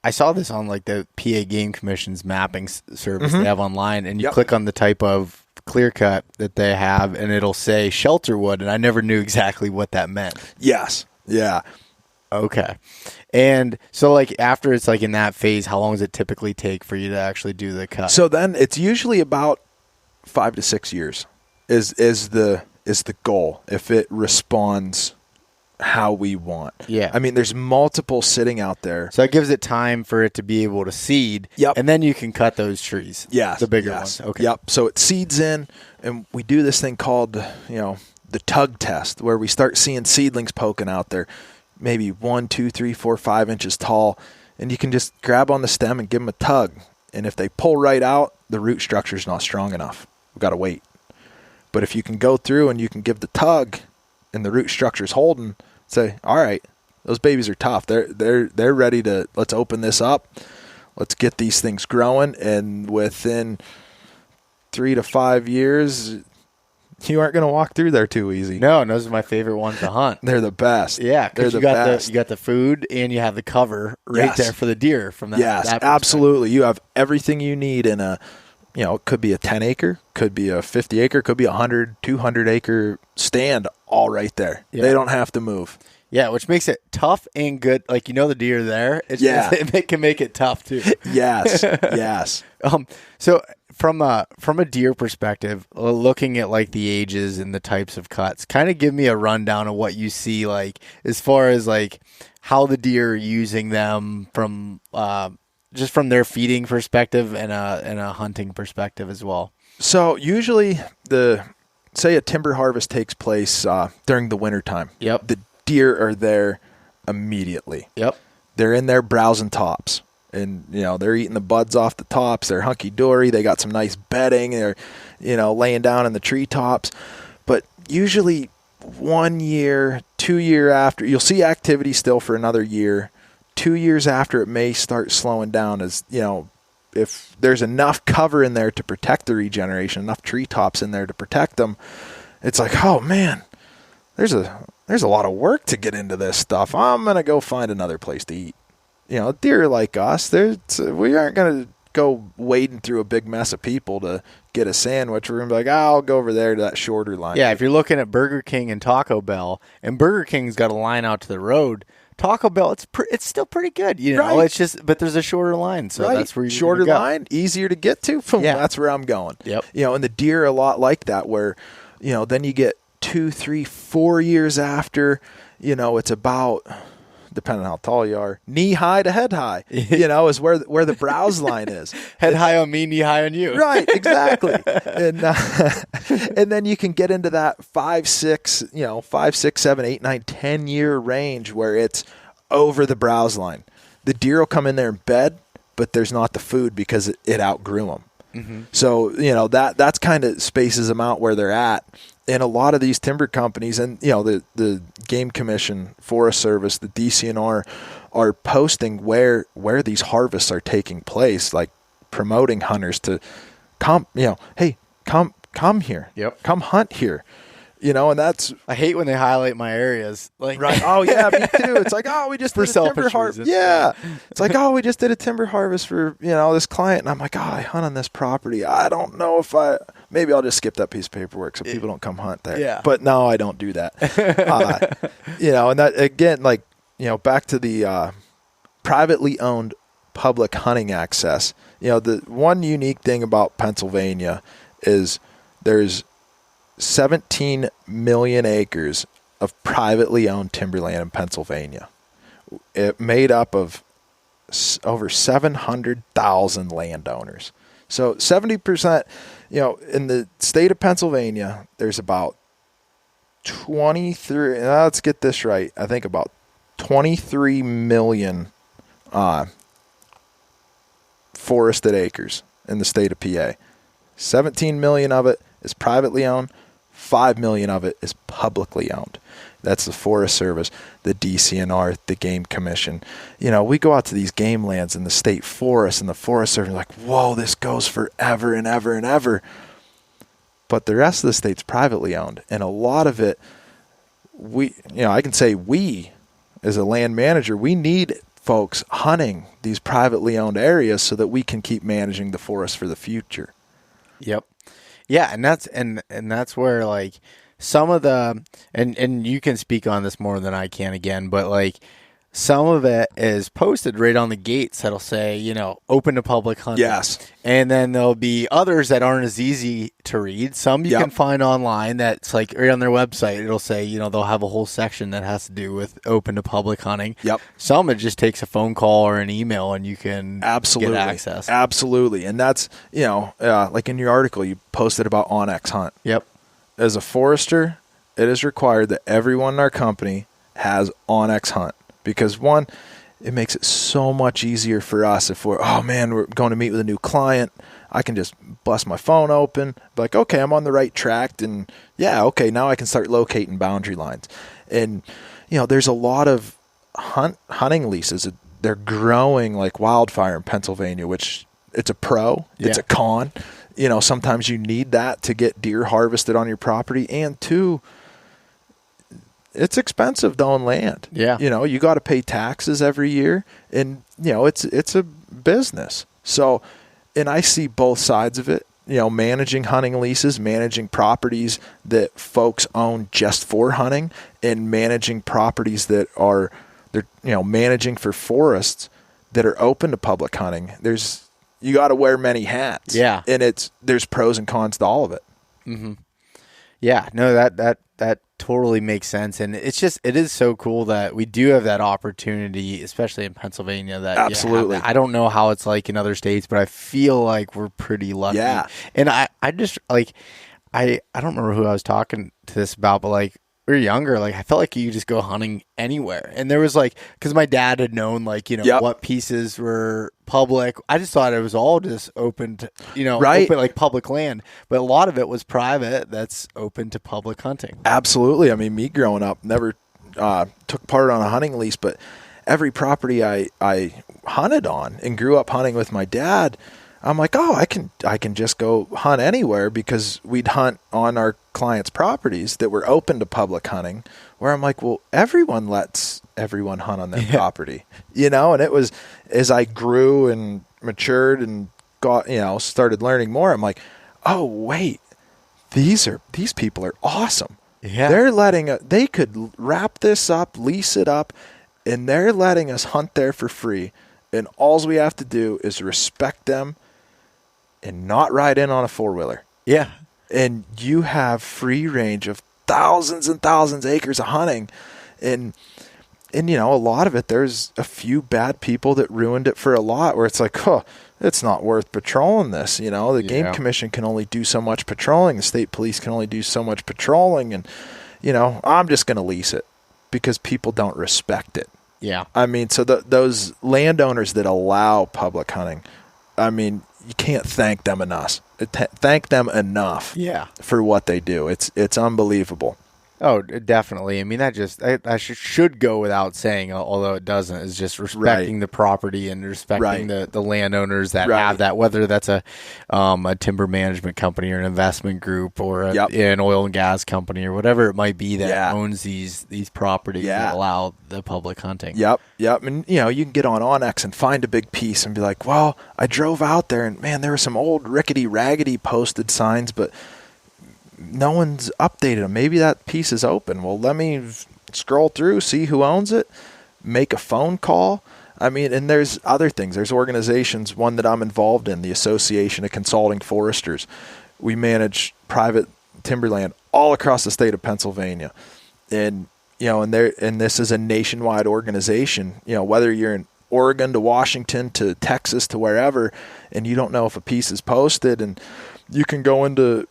I saw this on like the PA Game Commission's mapping service they have online, and you click on the type of clear cut that they have, and it'll say shelter wood, and I never knew exactly what that meant. Yes. Yeah. Okay. And so like after it's like in that phase, how long does it typically take for you to actually do the cut? So then it's usually about 5 to 6 years is the goal if it responds how we want. Yeah. I mean, there's multiple sitting out there. So it gives it time for it to be able to seed. Yep. And then you can cut those trees. Yes. The bigger yes. ones. Okay. Yep. So it seeds in, and we do this thing called, the tug test, where we start seeing seedlings poking out there, maybe 1, 2, 3, 4, 5 inches tall, and you can just grab on the stem and give them a tug. And if they pull right out, the root structure is not strong enough. We've got to wait. But if you can go through and you can give the tug, and the root structure is holding, say, all right, those babies are tough. They're ready to, let's open this up. Let's get these things growing. And within 3 to 5 years, you aren't going to walk through there too easy. No, and those are my favorite ones to hunt. They're the best. Yeah, they're because the best. You got the food and you have the cover right Yes. there for the deer from that. Yes, that absolutely. You have everything you need in a, it could be a 10 acre, could be a 50 acre, could be a 100, 200 acre stand all right there. Yeah. They don't have to move. Yeah, which makes it tough and good. Like, the deer there. It can make it tough too. Yes, yes. So from a deer perspective, looking at like the ages and the types of cuts, kind of give me a rundown of what you see, like as far as like how the deer are using them from just from their feeding perspective and a hunting perspective as well. So usually say a timber harvest takes place during the wintertime. Yep. The deer are there immediately. Yep. They're in there browsing tops. And, they're eating the buds off the tops. They're hunky-dory. They got some nice bedding. They're, laying down in the treetops. But usually 1 year, 2 year after, you'll see activity still for another year. 2 years after, it may start slowing down as, if there's enough cover in there to protect the regeneration, enough treetops in there to protect them, it's like, oh, man, there's a lot of work to get into this stuff. I'm going to go find another place to eat. Deer like us, we aren't going to go wading through a big mess of people to get a sandwich. We're going to be like, I'll go over there to that shorter line. Yeah, if you're looking at Burger King and Taco Bell, and Burger King's got a line out to the road, Taco Bell, it's still pretty good. Right. It's just, but there's a shorter line, so right. that's where you're shorter go. line, easier to get to. Boom, Yeah. That's where I'm going. Yep. And the deer are a lot like that, where, then you get 2, 3, 4 years after, it's about, depending on how tall you are, knee high to head high, is where the browse line is. Head high on me, knee high on you. Right, exactly. And and then you can get into that 5, 6, 7, 8, 9, 10 year range where it's over the browse line. The deer will come in there and bed, but there's not the food because it outgrew them. Mm-hmm. So, that's kind of spaces them out where they're at. And a lot of these timber companies and, the Game Commission, Forest Service, the DCNR are posting where these harvests are taking place, like promoting hunters to come, hey, come here. Yep. Come hunt here. And that's... I hate when they highlight my areas. Like, right. Oh, yeah, me too. It's like, oh, we just For did a timber selfish harvest. reasons. Yeah. It's like, oh, we just did a timber harvest for, this client. And I'm like, oh, I hunt on this property. I don't know if maybe I'll just skip that piece of paperwork so people don't come hunt there. Yeah. But no, I don't do that. And that, again, like, back to the privately owned public hunting access. The one unique thing about Pennsylvania is there's 17 million acres of privately owned timberland in Pennsylvania. It made up of over 700,000 landowners. So 70%, in the state of Pennsylvania, there's about 23, let's get this right, I think about 23 million forested acres in the state of PA. 17 million of it is privately owned. 5 million of it is publicly owned. That's the Forest Service, the DCNR, the Game Commission. We go out to these game lands in the state forest and the Forest Service, like, whoa, this goes forever and ever and ever. But the rest of the state's privately owned. And a lot of it, I can say we, as a land manager, we need folks hunting these privately owned areas so that we can keep managing the forest for the future. Yep. Yeah, and that's where like some of the and you can speak on this more than I can again, but like some of it is posted right on the gates that'll say, open to public hunting. Yes. And then there'll be others that aren't as easy to read. Some you can find online that's like right on their website. It'll say, they'll have a whole section that has to do with open to public hunting. Yep. Some it just takes a phone call or an email and you can get access. Absolutely. And that's, like in your article, you posted about OnX Hunt. Yep. As a forester, it is required that everyone in our company has OnX Hunt. Because one, it makes it so much easier for us if we're going to meet with a new client. I can just bust my phone open, be like, okay, I'm on the right track. And now I can start locating boundary lines. And, there's a lot of hunting leases. They're growing like wildfire in Pennsylvania, which it's a pro, it's a con. Sometimes you need that to get deer harvested on your property. And two, it's expensive to own land. Yeah. You got to pay taxes every year, and it's a business. So, and I see both sides of it. Managing hunting leases, managing properties that folks own just for hunting, and managing properties that are managing for forests that are open to public hunting. You got to wear many hats. Yeah. And there's pros and cons to all of it. Mm-hmm. Yeah, no, that totally makes sense. And it is so cool that we do have that opportunity, especially in Pennsylvania. That absolutely. I don't know how it's like in other states, but I feel like we're pretty lucky. Yeah. And I just like, I don't remember who I was talking to this about, but like, we were younger, like I felt like you could just go hunting anywhere. And there was like, because my dad had known what pieces were public. I just thought it was all just open to, open like public land. But a lot of it was private that's open to public hunting. Absolutely. I mean, me growing up never took part on a hunting lease, but every property I hunted on and grew up hunting with my dad, I'm like, I can just go hunt anywhere, because we'd hunt on our clients' properties that were open to public hunting, where I'm like, well, everyone lets everyone hunt on their property, and it was, as I grew and matured and got, started learning more, I'm like, oh, wait, these people are awesome. Yeah. They could wrap this up, lease it up, and they're letting us hunt there for free. And all we have to do is respect them and not ride in on a four-wheeler. Yeah. And you have free range of thousands and thousands of acres of hunting. And a lot of it, there's a few bad people that ruined it for a lot, where it's like, it's not worth patrolling this. The Game Commission can only do so much patrolling. The state police can only do so much patrolling. And, I'm just going to lease it because people don't respect it. Yeah. I mean, so those landowners that allow public hunting, I mean, you can't thank them enough. Thank them enough. Yeah. For what they do. It's unbelievable. Oh, definitely. I mean, that should go without saying, although it doesn't, is just respecting the property and respecting the landowners that have that, whether that's a timber management company or an investment group or an oil and gas company or whatever it might be that owns these properties that allow the public hunting. Yep. And, you can get on OnX and find a big piece and be like, well, I drove out there and, man, there were some old rickety, raggedy posted signs, but no one's updated them. Maybe that piece is open. Well, let me scroll through, see who owns it, make a phone call. I mean, and there's other things. There's organizations, one that I'm involved in, the Association of Consulting Foresters. We manage private timberland all across the state of Pennsylvania. And, and this is a nationwide organization, whether you're in Oregon to Washington to Texas to wherever, and you don't know if a piece is posted, and you can go into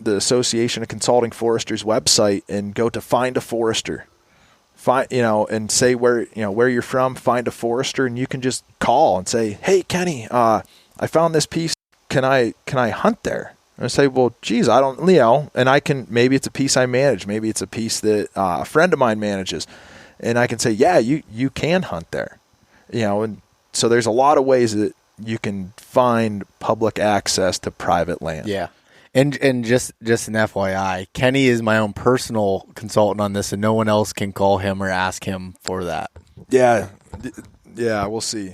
the Association of Consulting Foresters website and go to Find a Forester, and say where you're from, find a forester, and you can just call and say, hey, Kenny, I found this piece. Can I hunt there? And I say, well, geez, I don't, and I can, maybe it's a piece I manage. Maybe it's a piece that a friend of mine manages. And I can say, yeah, you can hunt there, and so there's a lot of ways that you can find public access to private land. Yeah. And just an FYI, Kenny is my own personal consultant on this, and no one else can call him or ask him for that. Yeah. Yeah, we'll see.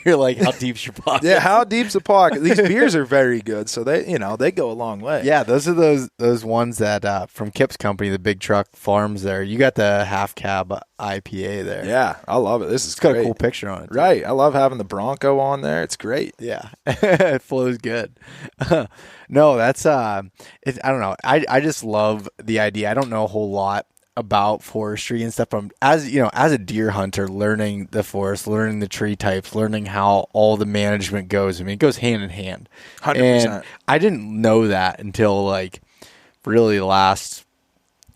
You're like, how deep's your pocket? Yeah, how deep's the pocket? These beers are very good, so they go a long way. Yeah, those are those ones that from Kip's company, the Big Truck Farms. There, you got the half cab IPA there. Yeah, I love it. This is It's got great. a cool picture on it, too. Right. I love having the Bronco on there. It's great. Yeah, it flows good. No, that's I don't know. I just love the idea. I don't know a whole lot about forestry and stuff. As a deer hunter, learning the forest, learning the tree types, learning how all the management goes. I mean, it goes hand in hand. 100%. And I didn't know that until like really the last,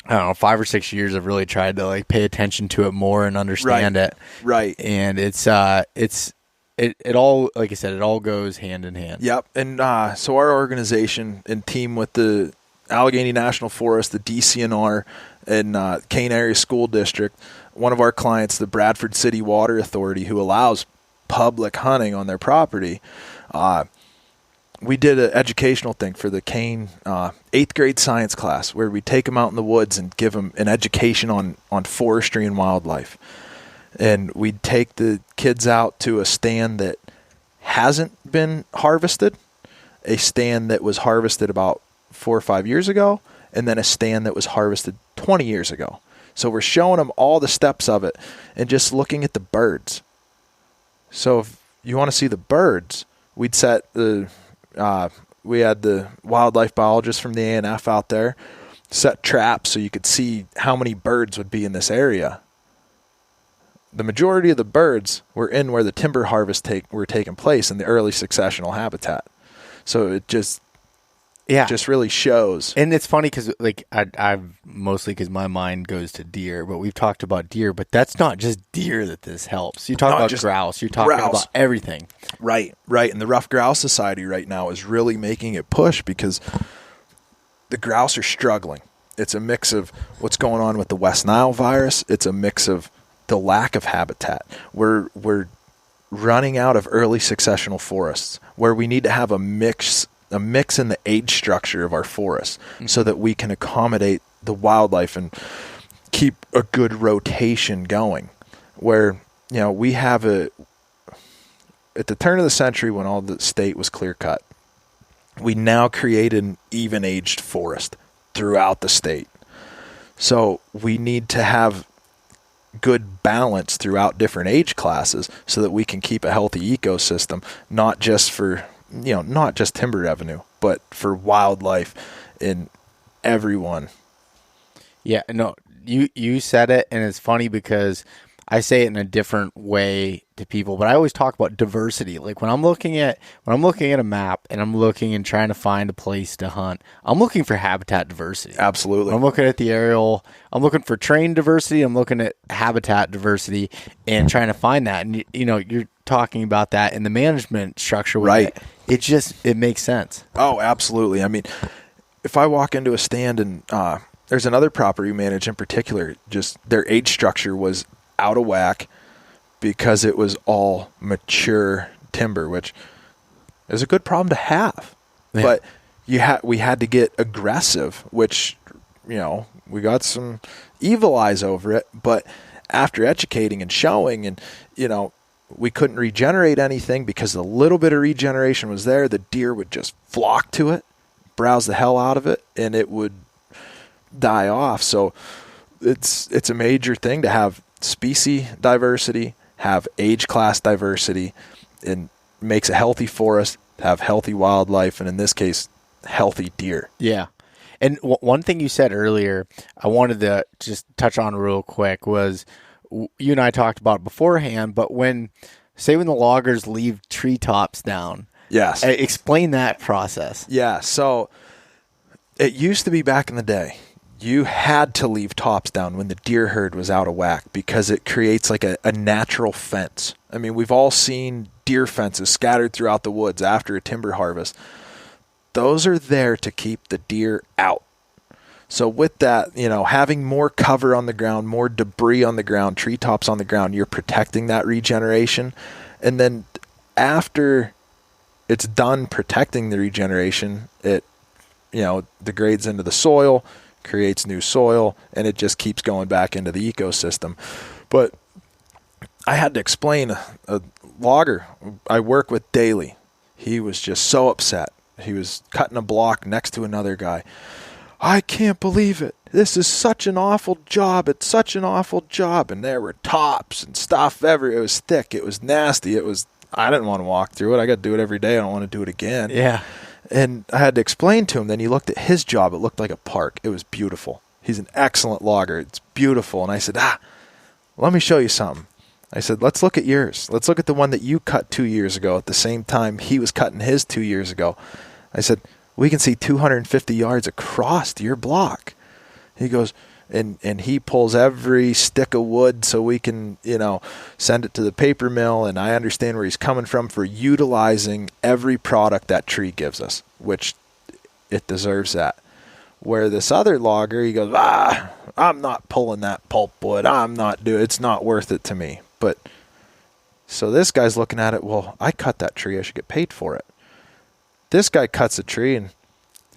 I don't know, 5 or 6 years. I've really tried to like pay attention to it more and understand it. Right. And it all, like I said, it all goes hand in hand. Yep. And so our organization, in team with the Allegheny National Forest, the DCNR, and Kane Area School District, one of our clients, the Bradford City Water Authority, who allows public hunting on their property, we did an educational thing for the Kane 8th grade science class where we take them out in the woods and give them an education on forestry and wildlife. And we'd take the kids out to a stand that hasn't been harvested, a stand that was harvested about 4 or 5 years ago, and then a stand that was harvested 20 years ago. So we're showing them all the steps of it and just looking at the birds. So if you want to see the birds, we had the wildlife biologist from the A&F out there set traps so you could see how many birds would be in this area. The majority of the birds were in where the timber harvests were taking place in the early successional habitat. So it just really shows. And it's funny because like I've mostly because my mind goes to deer, but we've talked about deer, but that's not just deer that this helps. You talk about grouse. You're talking about everything. Right. And the Rough Grouse Society right now is really making it push because the grouse are struggling. It's a mix of what's going on with the West Nile virus. It's a mix of the lack of habitat. We're running out of early successional forests where we need to have a mix in the age structure of our forests so that we can accommodate the wildlife and keep a good rotation going. Where, we have at the turn of the century when all the state was clear cut, we now created an even aged forest throughout the state. So we need to have good balance throughout different age classes so that we can keep a healthy ecosystem, not just for not just timber revenue, but for wildlife and everyone. Yeah, no, you said it, and it's funny because I say it in a different way to people, but I always talk about diversity. Like when I'm looking at a map and I'm looking and trying to find a place to hunt, I'm looking for habitat diversity. Absolutely. When I'm looking at the aerial, I'm looking for terrain diversity, I'm looking at habitat diversity and trying to find that. And you're talking about that in the management structure with right. It makes sense. Oh, absolutely. I mean, if I walk into a stand and there's another property we manage in particular, just their age structure was out of whack because it was all mature timber, which is a good problem to have. Yeah. But we had to get aggressive, which, we got some evil eyes over it. But after educating and showing and, we couldn't regenerate anything because the little bit of regeneration was there, the deer would just flock to it, browse the hell out of it, and it would die off. So it's a major thing to have species diversity, have age class diversity, and makes a healthy forest, have healthy wildlife, and in this case, healthy deer. Yeah. And one thing you said earlier, I wanted to just touch on real quick was you and I talked about beforehand, but when the loggers leave treetops down. Yes. Explain that process. Yeah. So it used to be back in the day, you had to leave tops down when the deer herd was out of whack because it creates like a natural fence. I mean, we've all seen deer fences scattered throughout the woods after a timber harvest. Those are there to keep the deer out. So with that, having more cover on the ground, more debris on the ground, treetops on the ground, you're protecting that regeneration. And then after it's done protecting the regeneration, it, degrades into the soil, creates new soil, and it just keeps going back into the ecosystem. But I had to explain a logger I work with daily. He was just so upset. He was cutting a block next to another guy. I can't believe it. This is such an awful job. It's such an awful job. And there were tops and stuff everywhere. It was thick. It was nasty. I didn't want to walk through it. I got to do it every day. I don't want to do it again. Yeah. And I had to explain to him. Then he looked at his job. It looked like a park. It was beautiful. He's an excellent logger. It's beautiful. And I said, let me show you something. I said, let's look at yours. Let's look at the one that you cut 2 years ago at the same time he was cutting his 2 years ago. I said, we can see 250 yards across your block. He goes, and he pulls every stick of wood so we can, send it to the paper mill. And I understand where he's coming from for utilizing every product that tree gives us, which it deserves that. Where this other logger, he goes, I'm not pulling that pulpwood. It's not worth it to me. But so this guy's looking at it, well, I cut that tree. I should get paid for it. This guy cuts a tree and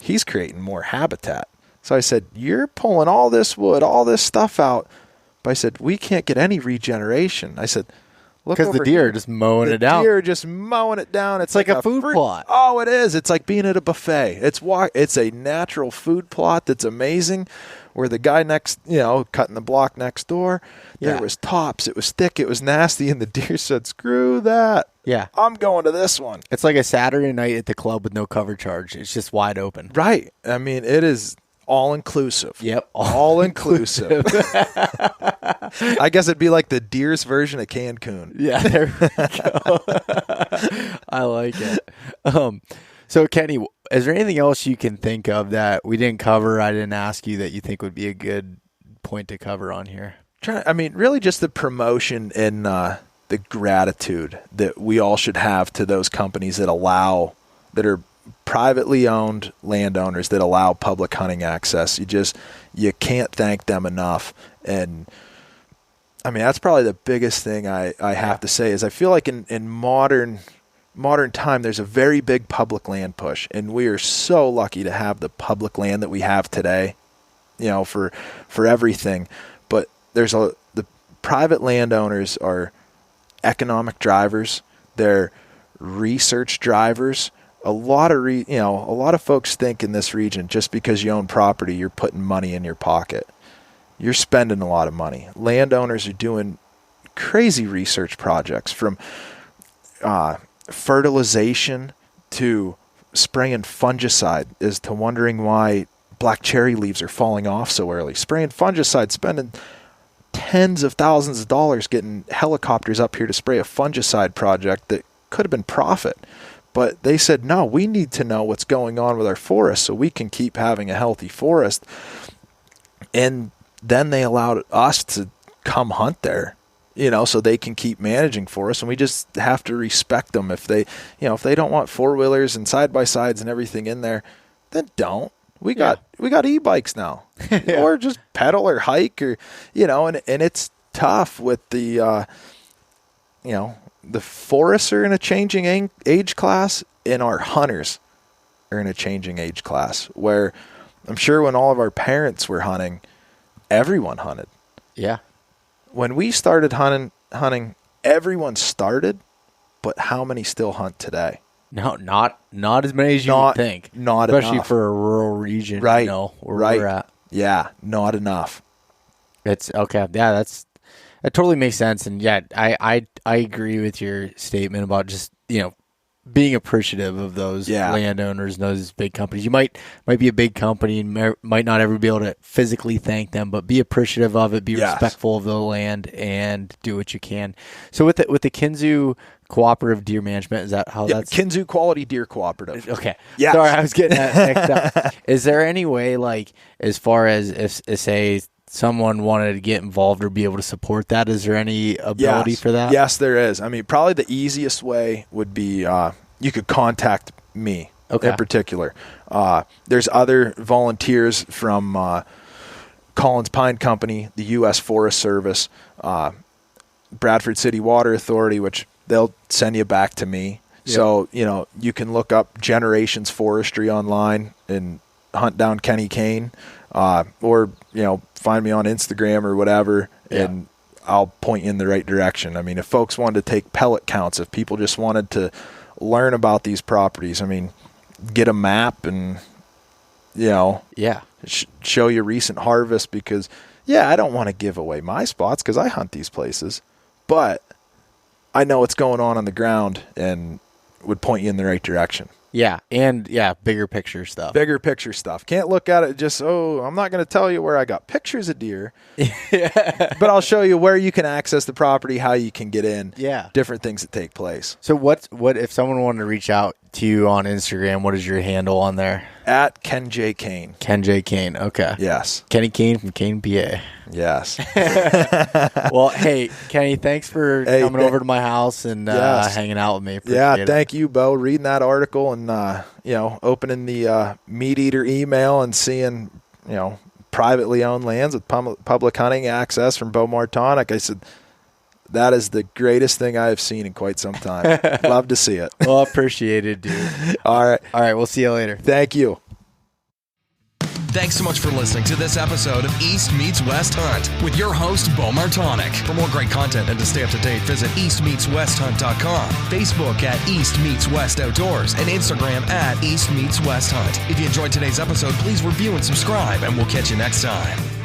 he's creating more habitat. So I said, you're pulling all this wood, all this stuff out. But I said, we can't get any regeneration. I said, look, because the deer are just mowing it down. The deer are just mowing it down. It's like a food plot. Oh, it is. It's like being at a buffet. It's a natural food plot that's amazing. Where the guy cutting the block next door, there was tops. It was thick. It was nasty. And the deer said, screw that. Yeah. I'm going to this one. It's like a Saturday night at the club with no cover charge. It's just wide open. Right. I mean, it is all inclusive. Yep. All inclusive. I guess it'd be like the deer's version of Cancun. Yeah, there we go. I like it. So Kenny, is there anything else you can think of that we didn't cover, I didn't ask you, that you think would be a good point to cover on here? Really just the promotion and the gratitude that we all should have to those companies that are privately owned landowners that allow public hunting access. You can't thank them enough. And that's probably the biggest thing I have to say is I feel like in modern time, there's a very big public land push, and we are so lucky to have the public land that we have today, for everything. But the private landowners are economic drivers. They're research drivers. A lot of folks think in this region, just because you own property, you're putting money in your pocket. You're spending a lot of money. Landowners are doing crazy research projects from fertilization to spraying fungicide as to wondering why black cherry leaves are falling off so early. Spraying fungicide, spending tens of thousands of dollars getting helicopters up here to spray a fungicide project that could have been profit. But they said, no, we need to know what's going on with our forest so we can keep having a healthy forest. And then they allowed us to come hunt there, so they can keep managing for us. And we just have to respect them. If they don't want four-wheelers and side-by-sides and everything in there, then don't. We got e-bikes now. Yeah. Or just pedal or hike or, and it's tough with the, the forests are in a changing age class, and our hunters are in a changing age class, where I'm sure when all of our parents were hunting, everyone hunted. Yeah. When we started hunting, everyone started, but how many still hunt today? No, not as many as you would think. Not especially enough. for a rural region, right? Where right. we're at. Yeah, not enough. It's okay. Yeah, that totally makes sense. And yeah, I agree with your statement about just being appreciative of those landowners and those big companies. You might be a big company and might not ever be able to physically thank them, but be appreciative of it, be respectful of the land, and do what you can. So with the Kinzua Cooperative Deer Management, is that how that's? Kinzua Quality Deer Cooperative. Okay. Yeah. Sorry, I was getting that mixed up. Is there any way, like, as far as if say someone wanted to get involved or be able to support that, is there any ability for that? Yes, there is. Probably the easiest way would be you could contact me in particular. There's other volunteers from Collins Pine Company, the U.S. Forest Service, Bradford City Water Authority, which they'll send you back to me. Yep. So, you can look up Generations Forestry online and hunt down Kane, or, find me on Instagram or whatever. Yeah. And I'll point you in the right direction. I mean, if folks wanted to take pellet counts, if people just wanted to learn about these properties, I mean, get a map and, show you recent harvest, because, I don't want to give away my spots because I hunt these places, but I know what's going on the ground and would point you in the right direction. Yeah, and bigger picture stuff. Bigger picture stuff. Can't look at it just, I'm not going to tell you where I got pictures of deer, but I'll show you where you can access the property, how you can get in, different things that take place. So what if someone wanted to reach out to you on Instagram, what is your handle on there? At Ken J. Kane. Ken J. Kane, okay. Yes. Kenny Kane from Kane, PA. Yes. Well, hey, Kenny, thanks for coming over to my house and hanging out with me. Appreciate it. Thank you, Beau, reading that article and, opening the Meat Eater email and seeing, privately owned lands with public hunting access from Beau Martonik. I said, that is the greatest thing I have seen in quite some time. Love to see it. Well, appreciate it, dude. All right. We'll see you later. Thank you. Thanks so much for listening to this episode of East Meets West Hunt with your host, Beau Martonik. For more great content and to stay up to date, visit eastmeetswesthunt.com, Facebook at East Meets West Outdoors, and Instagram at East Meets West Hunt. If you enjoyed today's episode, please review and subscribe, and we'll catch you next time.